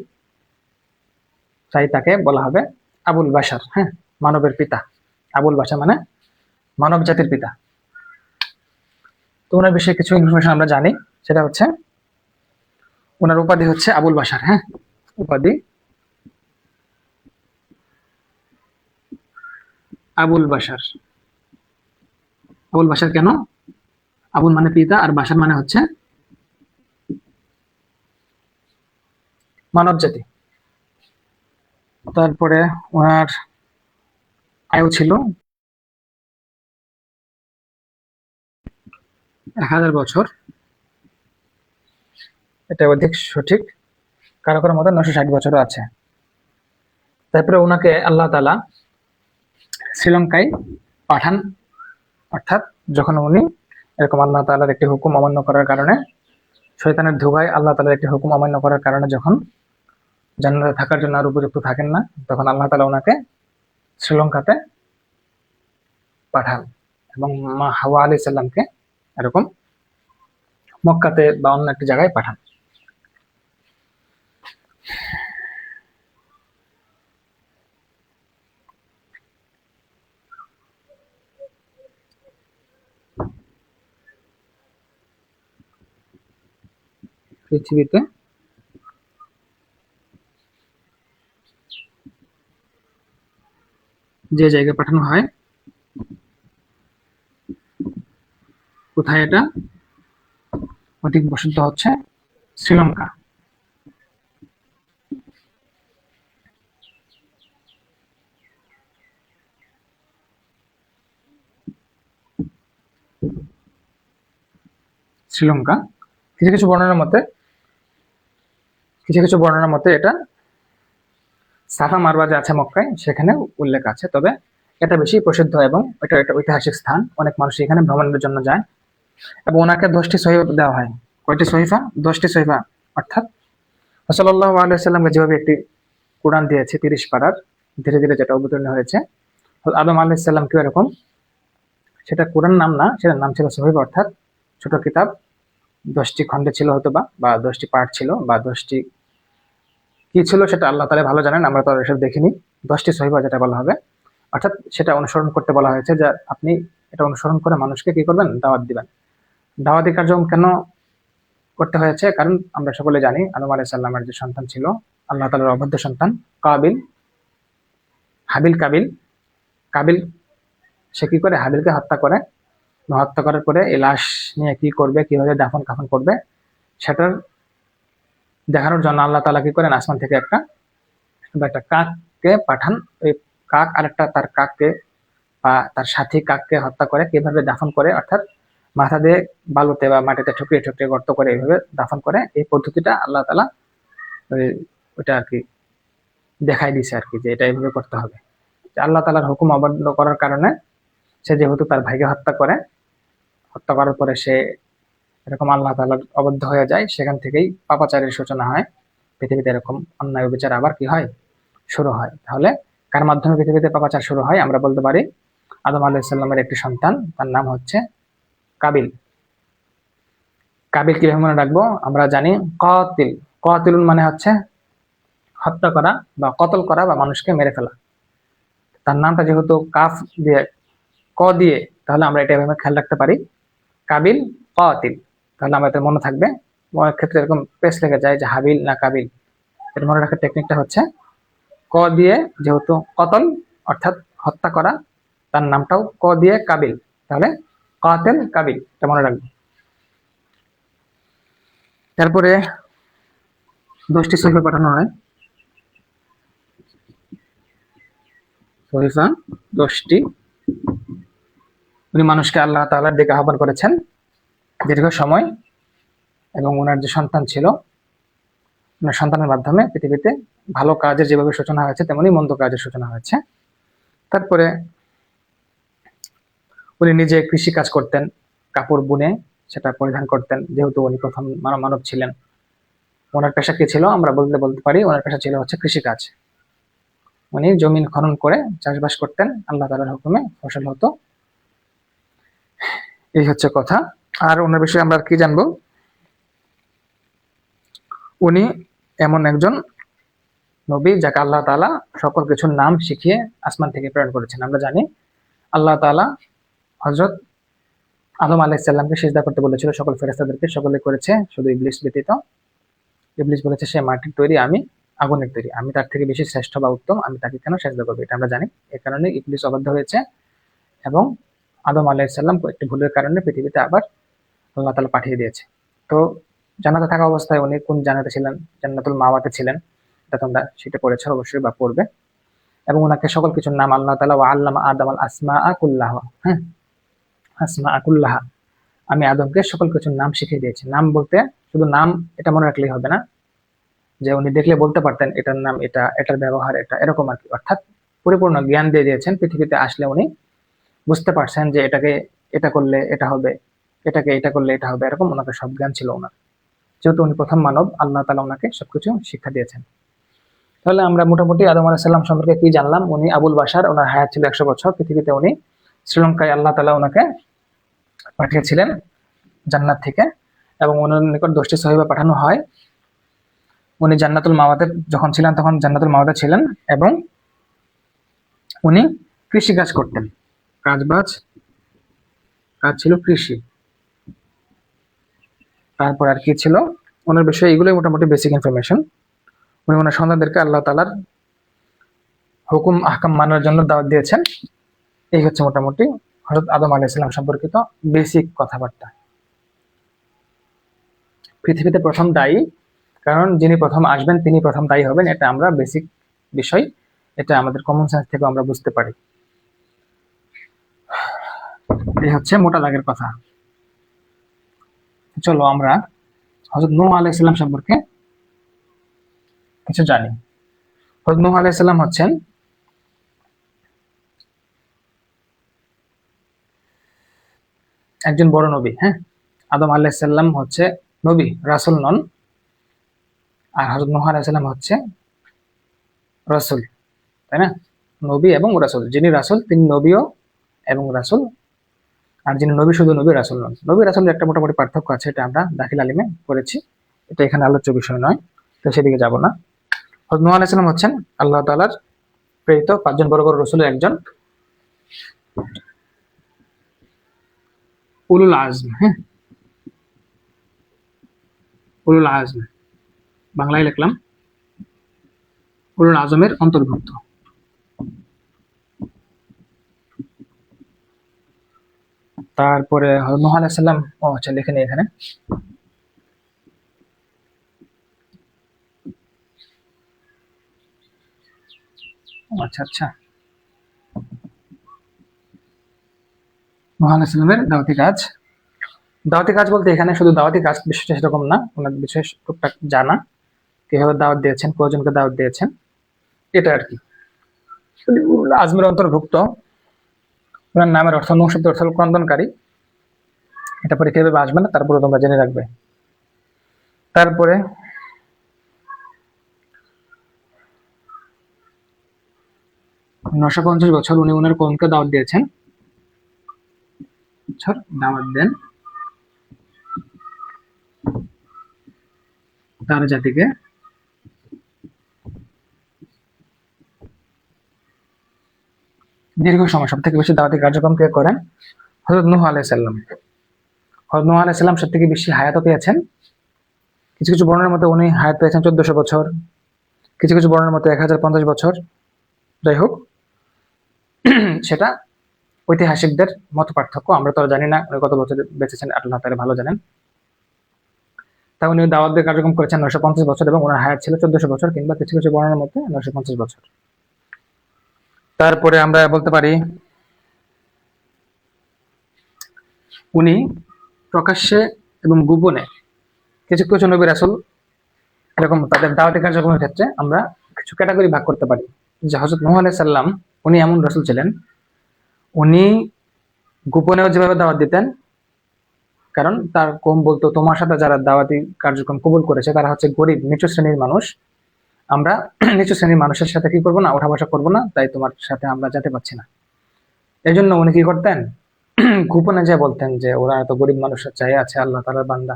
তাই তাকে বলা হবে আবুল বাশার। হ্যাঁ, মানবের পিতা। আবুল বাশার মানে মানব জাতির পিতা। তো ওনার বিষয়ে কিছু ইনফরমেশন আমরা জানি, সেটা হচ্ছে ওনার উপাধি হচ্ছে আবুল বাশার। হ্যাঁ, উপাধি আবুল বাশার। আবুল বাশার কেন? আবুল মানে পিতা আর বাশার মানে হচ্ছে মানব জাতি। তারপরে ওনার আয়ু ছিল 1000 বছর, এটা অধিক সঠিক, কারো কারো মতে 960 বছরও আছে। তারপরে ওনাকে আল্লাহ তাআলা শ্রীলঙ্কায় পাঠান, অর্থাৎ যখন উনি এরকম আল্লাহ তাআলার একটি হুকুম অমান্য করার কারণে, শয়তানের ধোঁয়ায় আল্লাহ তাআলার একটি হুকুম অমান্য করার কারণে যখন জান্নাতে থাকার জন্য আর উপযুক্ত থাকেন না, তখন আল্লাহ তাআলা ওনাকে শ্রীলঙ্কাতে পাঠান এবং মা হাওয়া আলাইহিস সালামকে এরকম মক্কাতে বা অন্য একটি জায়গায় পাঠান। পৃথিবীতে যে জায়গায় পাঠানো হয়, কোথায় এটা অধিক প্রসিদ্ধ হচ্ছে? শ্রীলঙ্কা। শ্রীলঙ্কা কিছু কিছু বর্ণনার মতে এটা সাফা মারওয়া যে আছে মক্কায়, সেখানে উল্লেখ আছে। তবে এটা বেশি প্রসিদ্ধ এবং এটা একটা ঐতিহাসিক স্থান, অনেক মানুষ এখানে ভ্রমণের জন্য যায়। এবং ওনাকে 10টি সহিফা দেওয়া হয়। কয়টি সহিফা? 10টি সহিফা। অর্থাৎ সাল্লাল্লাহু আলাইহি সাল্লামকে যেভাবে একটি কোরআন দিয়েছে 30 পারার, ধীরে ধীরে যেটা অবতীর্ণ হয়েছে, আদম আলাইহিস সালামকে এরকম, সেটা কোরআন নাম না, সেটার নাম ছিল সহিফা, অর্থাৎ ছোট কিতাব। 10টি খণ্ডে ছিল হয়তো বা 10টি পার্ট ছিল, বা 10টি কি ছিল সেটা আল্লাহ তাআলা ভালো জানেন, আমরা তো আর এসব দেখিনি। 10টি সহিফা যেটা বলা হবে, অর্থাৎ সেটা অনুসরণ করতে বলা হয়েছে, যে আপনি এটা অনুসরণ করে মানুষকে কি করবেন? দাওয়াত দিবেন। দাওয়াতি কার্যক্রম কেন করতে হয়েছে? কারণ আমরা সকলে জানি আদম আলাইহিস সালামের যে সন্তান ছিল আল্লাহ তাআলার অবাধ্য সন্তান কাবিল, হাবিল কাবিল। কাবিল সে কি করে? হাবিলকে হত্যা করে। হত্যা করার পরে এই লাশ নিয়ে কি করবে, কিভাবে দাফন কাফন করবে, সেটার দেখানোর জন্য আল্লাহ তাআলা কি করেন, আসমান থেকে একটা কাককে পাঠান। ওই কাক আরেকটা তার কাককে বা তার সাথী কাককে হত্যা করে কিভাবে দাফন করে, অর্থাৎ মাথা দিয়ে বালুতে বা মাটিতে ঠুকরিয়ে ঠুকরিয়ে গর্ত করে এইভাবে দাফন করে। এই পদ্ধতিটা আল্লাহ তাআলা ওইটা আর কি দেখাই দিছে আর কি, যে এটা এইভাবে করতে হবে। আল্লাহ তাআলার হুকুম অমান্য করার কারণে সে যেহেতু তার ভাইকে হত্যা করে, হত্যা করার পরে সে এরকম আল্লাহ তাআলার অবাধ্য হয়ে যায়, সেখান থেকেই পাপাচারের সূচনা হয়। পৃথিবীতে এরকম অন্যায় বিচার আবার কি হয়, শুরু হয়। তাহলে কার মাধ্যমে পৃথিবীতে পাপাচার শুরু হয়? আমরা বলতে পারি আদম আলাইহিস সালামের একটি সন্তান, তার নাম হচ্ছে কাবিল। কাবিল কিভাবে মনে রাখবো? আমরা জানি কাতিল, কাতিলুন মানে হচ্ছে হত্যা করা বা কতল করা বা মানুষকে মেরে ফেলা। তার নামটা যেহেতু কাফ দিয়ে ক দিয়ে, তাহলে আমরা এটা এভাবে খেয়াল রাখতে পারি কাবিল কাতিল। তাহলে আমাদের মনে থাকবে। অনেক ক্ষেত্রে এরকম পেস লেগে যায় যে হাবিল না কাবিল। এর মনে রাখার টেকনিকটা হচ্ছে ক দিয়ে যেহেতু কতল অর্থাৎ হত্যা করা, তার নামটাও ক দিয়ে কাবিল, তাহলে কাতিল কাবিল, এটা মনে রাখবো। তারপরে 10টি সহিফা পাঠানো হয়। সহিফা 10টি। উনি মানুষকে আল্লাহ তাআলার দিকে আহ্বান করেছেন দীর্ঘ সময়, এবং ওনার যে সন্তান ছিল, ওনার সন্তানের মাধ্যমে পৃথিবীতে ভালো কাজের যেভাবে সূচনা হয়েছে তেমনি মন্দ কাজের সূচনা হয়েছে। তারপরে উনি নিজে কৃষি কাজ করতেন, কাপড় বুনে সেটা পরিধান করতেন, যেহেতু উনি প্রথম মানব ছিলেন। ওনার পেশা কি ছিল? আমরা বলতে পারি ওনার পেশা ছিল হচ্ছে কৃষিকাজ। উনি জমিন খনন করে চাষবাস করতেন, আল্লাহ তাআলার হুকুমে ফসল হতো। এই হচ্ছে কথা। আর ওনার বিষয়ে আমরা কি জানবো? উনি এমন একজন নবী যাকে আল্লাহ তাআলা সকল কিছুর নাম শিখিয়ে আসমান থেকে প্রেরণ করেছেন। আমরা জানি আল্লাহ তাআলা হযরত আদম আলাইহিস সালামকে সিজদা করতে বলেছিল সকল ফেরেশতাদেরকে, সকলে করেছে শুধু ইবলিস ব্যতীত। ইবলিস বলেছে সে মাটির তৈরি, আমি আগুনের তৈরি, আমি তার থেকে বেশি শ্রেষ্ঠ বা উত্তম, আমি তাকে কেন সিজদা করব? এটা আমরা জানি। এই কারণে ইবলিস অবাধ্য হয়েছে এবং আদম আলাইহিস সালাম একটি ভুলের কারণে পৃথিবীতে আবার আল্লাহ তাআলা পাঠিয়ে দিয়েছে। তো জান্নাতে থাকা অবস্থায় উনি কোন জান্নাতে ছিলেন? জান্নাতুল মাওয়াতে ছিলেন। এটা তোমরা সেটা পড়েছো অবশ্যই বা পড়বে। এবং ওনাকে সকল কিছুর নাম আল্লাহ তাআলা ওয়া আল্লামা আদম আল আসমাআ কুল্লাহা, হ্যাঁ, আসমাআ কুল্লাহা, আমি আদমকে সকল কিছুর নাম শিখিয়ে দিয়েছি। নাম বলতে শুধু নাম এটা মনে রাখলেই হবে না, যে উনি দেখলে বলতে পারতেন এটার নাম এটা, এটার ব্যবহার এটা, এরকম আর কি। অর্থাৎ পরিপূর্ণ জ্ঞান দিয়ে দিয়েছেন। পৃথিবীতে আসলে উনি বুঝতে পারছেন যে এটাকে এটা করলে এটা হবে, এটাকে এটা করলে এটা হবে, এরকম ওনাকে সব জ্ঞান ছিল ওনার। যেহেতু উনি প্রথম মানব, আল্লাহ তাআলা ওনাকে সবকিছু শিক্ষা দিয়েছেন। তাহলে আমরা মোটামুটি আদম আলাইহিস সালাম সম্পর্কে কি জানলাম? উনি আবুল বাশার, ওনার হায়াত ছিল 100 বছর। পৃথিবীতে উনি শ্রীলঙ্কায় আল্লাহ তাআলা ওনাকে পাঠিয়েছিলেন জান্নাত থেকে, এবং ওনার নিকট 10টি সহিফা পাঠানো হয়। উনি জান্নাতুল মাওয়াতে যখন ছিলেন তখন জান্নাতুল মাওয়াতে ছিলেন, এবং উনি কৃষি কাজ করতেন। কাজ ছিল কৃষি। তারপর আর কি ছিল ওনার বিষয়ে? এগুলোই মোটামুটি বেসিক ইনফরমেশন। উনি ওনার সন্তানদেরকে আল্লাহ তাআলার হুকুম আহকাম মানার জন্য দাওয়াত দিয়েছেন। এই হচ্ছে মোটামুটি হযরত আদম আলাইহিস সালাম সম্পর্কিত বেসিক কথাবার্তা। পৃথিবীতে প্রথম দায়ী, কারণ যিনি প্রথম আসবেন তিনি প্রথম দায়ী হবেন, এটা আমরা বেসিক বিষয়, এটা আমাদের কমন সেন্স থেকে আমরা বুঝতে পারি। এই হচ্ছে মোটা দাগের কথা। চলো আমরা হযরত নূহ আলাইহিস সালাম সম্পর্কে কিছু জানি। হযরত নূহ আলাইহিস সালাম হচ্ছেন একজন বড় নবী। হ্যাঁ, আদম আলাইহিস সালাম হচ্ছে নবী, রাসূল নন। আর হযরত নূহ আলাইহিস সালাম হচ্ছে রাসূল, তাই না? নবী এবং রাসূল। যিনি রাসূল তিনি নবীও এবং রাসূল, আর যিনি নবী শুধু নবী, রাসূল নন। নবী রাসূলের একটা মোটামুটি পার্থক্য আছে, এটা আমরা দাখিল আলিমে পড়েছি, এটা এখানে আলোচ্য বিষয় নয়, তো সেদিকে যাব না। হযরত নূহ আলাইহিস সালাম হচ্ছেন আল্লাহ তাআলার প্রেরিত 5 জন বড় বড় রাসূলের একজন, উলুল আজম। হ্যাঁ, উলুল আজম, বাংলায় লিখলাম উলুল আজমের অন্তর্ভুক্ত। তারপরে নূহ আলাইহিস সালাম, আচ্ছা লিখে নিই এখানে। আচ্ছা আচ্ছা, নূহ আলাইহিস সালামের দাওয়াতি কাজ। দাওয়াতি কাজ বলতে এখানে শুধু দাওয়াতি কাজ বিশেষ সেরকম না, ওনার বিশেষ টুকটাক জানা, কিভাবে দাওয়াত দিয়েছেন, কয়জনকে দাওয়াত দিয়েছেন, এটা আর কি। উলুল আজমের অন্তর্ভুক্ত। ওনার নামের অর্থ, নূহ শব্দের অর্থ হল ক্রন্দনকারী। এটা পরে কিভাবে আসবে না, তারপরে তোমরা জেনে রাখবে। তারপরে 950 বছর উনি ওনার কওমকে দাওয়াত দিয়েছেন, দাওয়াত দেন তার জাতিকে। দীর্ঘ সময় সব থেকে বেশি দাওয়াতি কার্যক্রম কে করেন? হযরত নূহ আলাইহিস সালাম। হযরত নূহ আলাইহিস সালাম সব থেকে বেশি হায়াতও পেয়েছেন। কিছু কিছু বর্ণনার মতে উনি হায়াত পেয়েছেন 1400 বছর, কিছু কিছু বর্ণনার মতে 1050 বছর। যাই হোক, সেটা ঐতিহাসিকদের মত পার্থক্য, আমরা তো জানি না উনি কত বছর বেঁচেছেন, আল্লাহ তাআলা ভালো জানেন। তা উনি দাওয়াত দিয়ে কার্যক্রম করেছেন 950 বছর এবং ওনার হায়াত ছিল 1400 বছর, কিংবা কিছু কিছু বর্ণনার মতে 950 বছর। তারপরে আমরা বলতে পারি উনি প্রকাশ্যে এবং গোপনে, কিছু কিছু নবী রাসূল এরকম তাদের দাওয়াতি কার্যক্রমের ক্ষেত্রে আমরা কিছু ক্যাটাগরি ভাগ করতে পারি। যে হযরত নূহ আলাইহিস সালাম উনি এমন রাসূল ছিলেন, উনি গোপনেও যেভাবে দাওয়াত দিতেন, কারণ তার কওম বলতো তোমার সাথে যারা দাওয়াতি কার্যক্রম কবুল করেছে তারা হচ্ছে গরিব নিচু শ্রেণীর মানুষ, আমরা নিচু শ্রেণীর মানুষের সাথে কি করবো না, ওঠা বসা করবো না, তাই তোমার সাথে আমরা যেতে পারছি না। এই জন্য উনি কি করতেন, গোপনে যে বলতেন যে ওরা এত গরিব মানুষের চাই আছে আল্লাহ তাআলার বান্দা,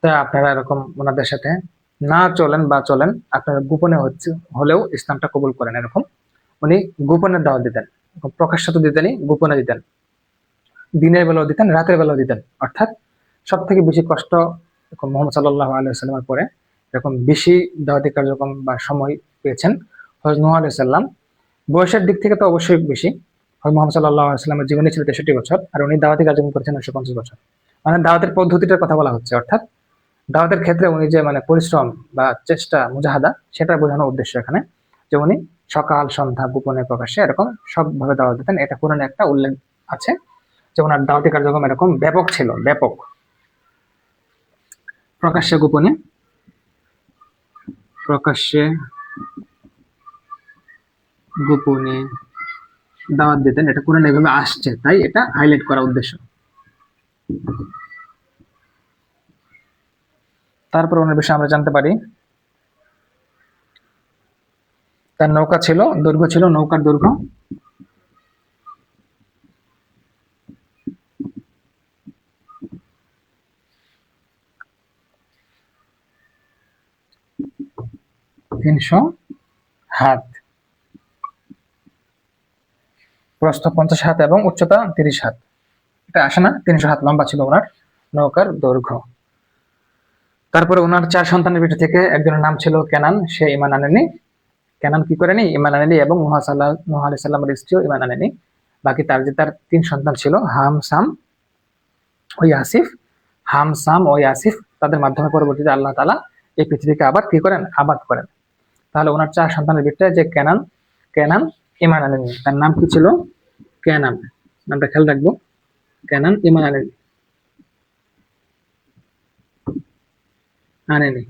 তা আপনারা এরকম ওনাদের সাথে না চলেন, বা চলেন আপনারা গোপনে হলেও ইসলামটা কবুল করেন। এরকম উনি গোপনে দাওয়াত দিতেন, প্রকাশ্য তো দিতেনই, গোপনে দিতেন, দিনের বেলাও দিতেন, রাতের বেলাও দিতেন। অর্থাৎ সব থেকে বেশি কষ্ট মুহাম্মদ সাল্লাল্লাহু আলাইহি ওয়াসাল্লামের পরে এরকম বেশি দাওয়াতি কার্যক্রম বা সময় পেয়েছেন হযরত নূহ আলাইহিস সালাম। বয়সের দিক থেকে তো অবশ্যই বেশি, হযরত মুহাম্মদ সাল্লাল্লাহু আলাইহি ওয়াসাল্লামের জীবনী ছিল 63 বছর, আর উনি দাওয়াতি কার্যক্রম করেছেন 950 বছর। মানে দাওয়াতের পদ্ধতিটার কথা বলা হচ্ছে, অর্থাৎ দাওয়াতের ক্ষেত্রে উনি যে মানে পরিশ্রম বা চেষ্টা মুজাহাদা, সেটা বোঝানোর উদ্দেশ্য এখানে, যে উনি সকাল সন্ধ্যা গোপনে প্রকাশ্যে এরকম সবভাবে দাওয়াত দিতেন। এটা কোরআনে একটা উল্লেখ আছে যে ওনার দাওয়াতি কার্যক্রম এরকম ব্যাপক ছিল, ব্যাপক, প্রকাশ্যে গোপনে, প্রকাশ্যে গোপনে দাওয়াত দিতেন। এটা কোরআনে এভাবে আসছে, তাই এটা হাইলাইট করা উদ্দেশ্য। তারপর ওনার বিষয়ে আমরা জানতে পারি তার নৌকা ছিল, দৈর্ঘ্য ছিল, নৌকার দৈর্ঘ্য 300 হাত, প্রস্থ 50 হাত এবং উচ্চতা 30 হাত। এটা আসে না, 300 হাত লম্বা ছিল ওনার নৌকার দৈর্ঘ্য। তারপরে ওনার 4 সন্তানের ভিতর থেকে একজনের নাম ছিল কেনান, সে ঈমান আনেনি। কেনান কি করেনি, ঈমান আনেনি, এবং নূহ আলাইহিস সালামের স্ত্রীও ঈমান আনেনি। বাকি তার 3 সন্তান ছিল, হাম, সাম ও ইয়াসিফ। হাম, সাম ও ইয়াসিফ, তাদের মাধ্যমে পরবর্তীতে আল্লাহ তাআলা এই পৃথিবীকে আবার কি করেন, আবাদ করেন। তাহলে ওনার 4 সন্তানের ভিতরে যে কেনান ঈমান আনেনি, তার নাম কি ছিল, কেনান, নামটা খেয়াল রাখবো, কেনান ঈমান আনেনি,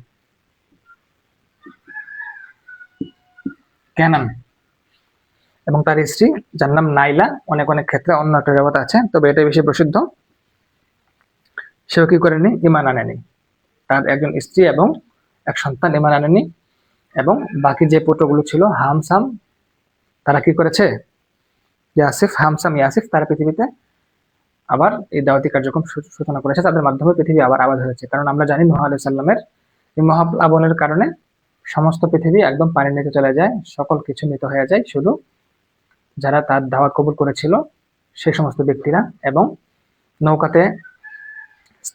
কেনান। এবং তার স্ত্রী যার নাম নাইলা, অনেক অনেক ক্ষেত্রে অন্য একটা রেওয়াত আছে, তবে এটা বেশি প্রসিদ্ধ, সেও কি করেনি, ঈমান আনেনি। তার একজন স্ত্রী এবং এক সন্তান ঈমান আনেনি, এবং বাকি যে পুত্রগুলো ছিল হামসাম, তারা কি করেছে, ইয়াসিফ, হামসাম, ইয়াসিফ, তারা পৃথিবীতে আবার এই দাওয়াতি কার্যক্রম সূচনা করেছে, তাদের মাধ্যমে পৃথিবী আবার আবাদ হয়েছে। কারণ আমরা জানি নূহ আলাইহিস সালামের এই মহাপ্লাবনের কারণে সমস্ত পৃথিবী একদম পানির নিচে চলে যায়, সকল কিছু মৃত হয়ে যায়, শুধু যারা তার দাওয়াত কবুল করেছিল সেই সমস্ত ব্যক্তিরা এবং নৌকাতে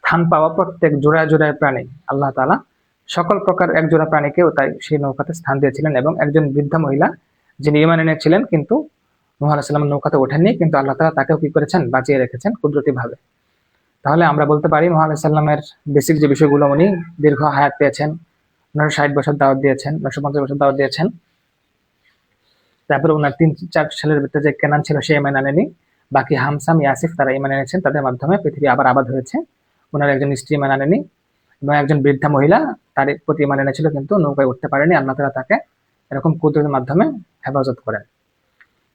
স্থান পাওয়া প্রত্যেক জোড়ায় জোড়ায় প্রাণী আল্লাহ তাআলা সকল প্রকার এক জোড়া প্রাণীকেও তাই সেই নৌকাতে স্থান দিয়েছিলেন, এবং একজন বৃদ্ধা মহিলা যিনি ঈমান এনেছিলেন কিন্তু নূহ আলাইহিস সালাম নৌকাতে ওঠেননি, কিন্তু আল্লাহ তাআলা তাকেও কি করেছেন, বাঁচিয়ে রেখেছেন কুদরতি ভাবে। তাহলে আমরা বলতে পারি নূহ আলাইহিস সালামের বেসিক যে বিষয়গুলো, উনি দীর্ঘ হায়াত পেয়েছেন, 960 বছর দাওয়াত দিয়েছেন, 950 বছর দাওয়াত দিয়েছেন। তারপরে ওনার 3-4 ছেলের ভিতরে যে কেনান ছিল সে ঈমান আনেনি, বাকি হামসাম ইয়াসিফ তারা ঈমান এনেছেন, তাদের মাধ্যমে পৃথিবী আবার আবাদ হয়েছে। ওনার একজন স্ত্রী ঈমান আনেনি এবং একজন বৃদ্ধা মহিলা তার প্রতি ঈমান এনেছিল কিন্তু নৌকায় উঠতে পারেনি, আল্লাহ তাআলা তাকে এরকম কুদরতের মাধ্যমে হেফাজত করেন।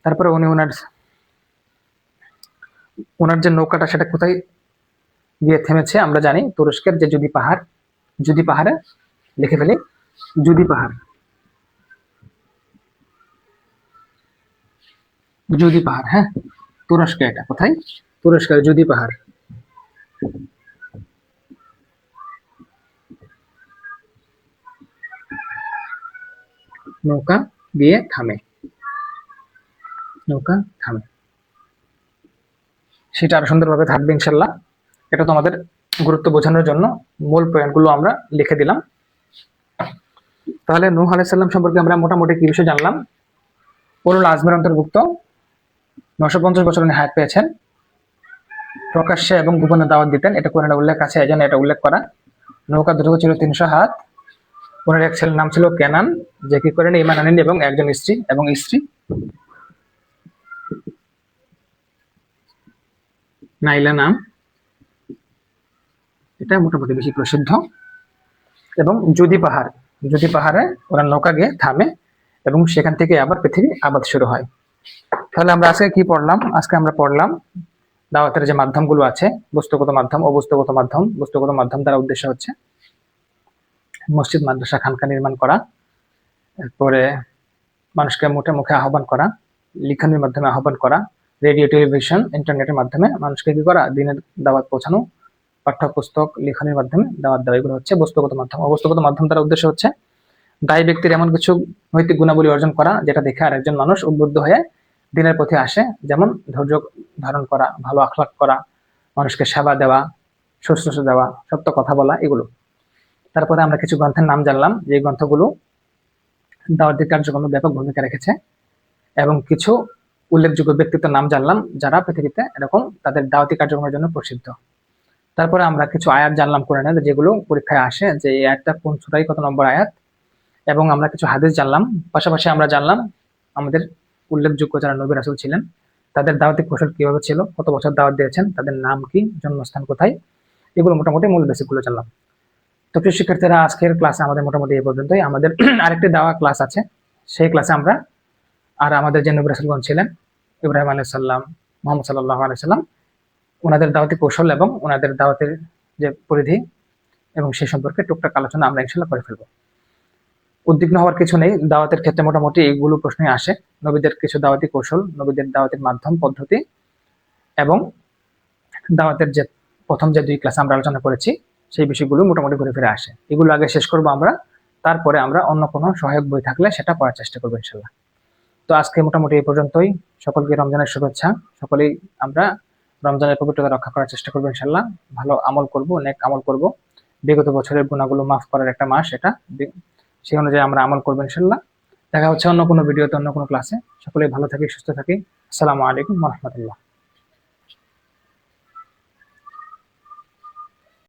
তারপরে উনি ওনার যে নৌকাটা সেটা কোথায় গিয়ে থেমেছে আমরা জানি, তুরস্কের যে জুদি পাহাড়, জুদি পাহাড়ে, লিখে ফেলি জুদি পাহাড়, জুদি পাহাড়, হ্যাঁ তুরস্কে, এটা কোথায়, তুরস্কের জুদি পাহাড়। নৌকা গিয়ে থামে, নৌকা থামে, সেটা আরো সুন্দরভাবে থাকবে ইনশাল্লাহ। এটা তো আমাদের গুরুত্ব বোঝানোর জন্য মূল পয়েন্টগুলো আমরা লিখে দিলাম। তাহলে নূহ আলাইহিস সালাম সম্পর্কে আমরা মোটামুটি কি বিষয় জানলাম। উলুল আজমের অন্তর্ভুক্ত, 950 বছর উনি হায়াত পেয়েছেন, প্রকাশ্যে এবং গোপনে দাওয়াত দিতেন, এটা কোরআনে উল্লেখ আছে, এজন্য এটা উল্লেখ করা। নৌকার দৈর্ঘ্য ছিল 300 হাত। ওনার এক ছেলের নাম ছিল কেনান, যে কি করেন ঈমান আনেন, এবং একজন স্ত্রী নাইলা নাম, এটা মোটামুটি বেশি প্রসিদ্ধ। এবং জুদি পাহাড়ে ওরা নৌকা গিয়ে থামে এবং সেখান থেকে আবার পৃথিবী আবাদ শুরু হয়। তাহলে আমরা আজকে কি পড়লাম? আজকে আমরা পড়লাম দাওয়াতের যে মাধ্যমগুলো আছে, বস্তুগত মাধ্যম, অবস্তুগত মাধ্যম। বস্তুগত মাধ্যম দ্বারা উদ্দেশ্য হচ্ছে মসজিদ, মাদ্রাসা, খানকা নির্মাণ করা, এরপরে মানুষকে মুখে মুখে আহ্বান করা, লিখনের মাধ্যমে আহ্বান করা, রেডিও, টেলিভিশন, ইন্টারনেটের মাধ্যমে মানুষকে কি করা, দিনের দাওয়াত পৌঁছানো, পাঠ্যপুস্তক, লিখনের মাধ্যমে দাওয়াত দেওয়া, এগুলো হচ্ছে বস্তুগত মাধ্যম। অবস্তুগত মাধ্যম দ্বারা উদ্দেশ্য হচ্ছে দায়ী ব্যক্তির এমন কিছু নৈতিক গুণাবলী অর্জন করা যেটা দেখে আর একজন মানুষ উদ্বুদ্ধ হয়ে দিনের পথে আসে, যেমন ধৈর্য ধারণ করা, ভালো আখলাক করা, মানুষকে সেবা দেওয়া, শুশ্রূষা দেওয়া, সত্য কথা বলা, এগুলো। তারপরে আমরা কিছু গ্রন্থের নাম জানলাম, যে গ্রন্থগুলো দাওয়াতের কার্যক্রমে ব্যাপক ভূমিকা রেখেছে, এবং কিছু উল্লেখযোগ্য ব্যক্তিত্বের নাম জানলাম যারা পৃথিবীতে এরকম তাদের দাওয়াতি কার্যক্রমের জন্য প্রসিদ্ধ। তারপরে আমরা কিছু আয়াত জানলাম কোরআনের, যেগুলো পরীক্ষায় আসে, যে এই আয়াতটা কোন সূরায় কত নম্বর আয়াত, এবং আমরা কিছু হাদিস জানলাম। পাশাপাশি আমরা জানলাম আমাদের উল্লেখযোগ্য যারা নবী রাসূল ছিলেন তাদের দাওয়াতি কৌশল কিভাবে ছিল, কত বছর দাওয়াত দিয়েছেন, তাদের নাম কি, জন্মস্থান কোথায়, এগুলো মোটামুটি মূল বেসিকগুলো জানলাম। তো প্রিয় শিক্ষার্থীরা, আজকের ক্লাসে আমাদের মোটামুটি এই পর্যন্তই। আমাদের আরেকটি দাওয়া ক্লাস আছে, সেই ক্লাসে আমরা আর আমাদের যে নবী রাসূলগণ ছিলেন, ইব্রাহিম আলাইহিস সালাম, মুহাম্মদ সাল্লাল্লাহু আলাইহি সাল্লাম, ওনাদের দাওয়াতি কৌশল এবং ওনাদের দাওয়াতের যে পরিধি এবং সে সম্পর্কে টুকটাক আলোচনা আমরা ইনশাআল্লাহ করে ফেলবো। উদ্বিগ্ন হওয়ার কিছু নেই, দাওয়াতের ক্ষেত্রে মোটামুটি এইগুলো প্রশ্নই আসে, নবীদের কিছু দাওয়াতি কৌশল, নবীদের দাওয়াতের মাধ্যম, পদ্ধতি, এবং দাওয়াতের যে প্রথম যে 2 ক্লাস আমরা আলোচনা করেছি সেই বিষয়গুলো মোটামুটি ঘুরে ফিরে আসে। এগুলো আগে শেষ করবো আমরা, তারপরে আমরা অন্য কোনো সহায়ক বই থাকলে সেটা পড়ার চেষ্টা করবো ইনশাআল্লাহ। তো আজকে মোটামুটি এই পর্যন্তই। সকলকে রমজানের শুভেচ্ছা। সকলেই আমরা রমজানের পবিত্রতা রক্ষা করার চেষ্টা করবো ইনশাআল্লাহ। ভালো আমল করব, নেক আমল করব। বিগত বছরের গুনাহগুলো মাফ করার একটা মাস এটা, সেই অনুযায়ী আমরা আমল করবো ইনশাআল্লাহ। দেখা হচ্ছে অন্য কোনো ভিডিওতে, অন্য কোনো ক্লাসে। সকলেই ভালো থাকি, সুস্থ থাকি। আসসালামু আলাইকুম ওয়া রাহমাতুল্লাহ।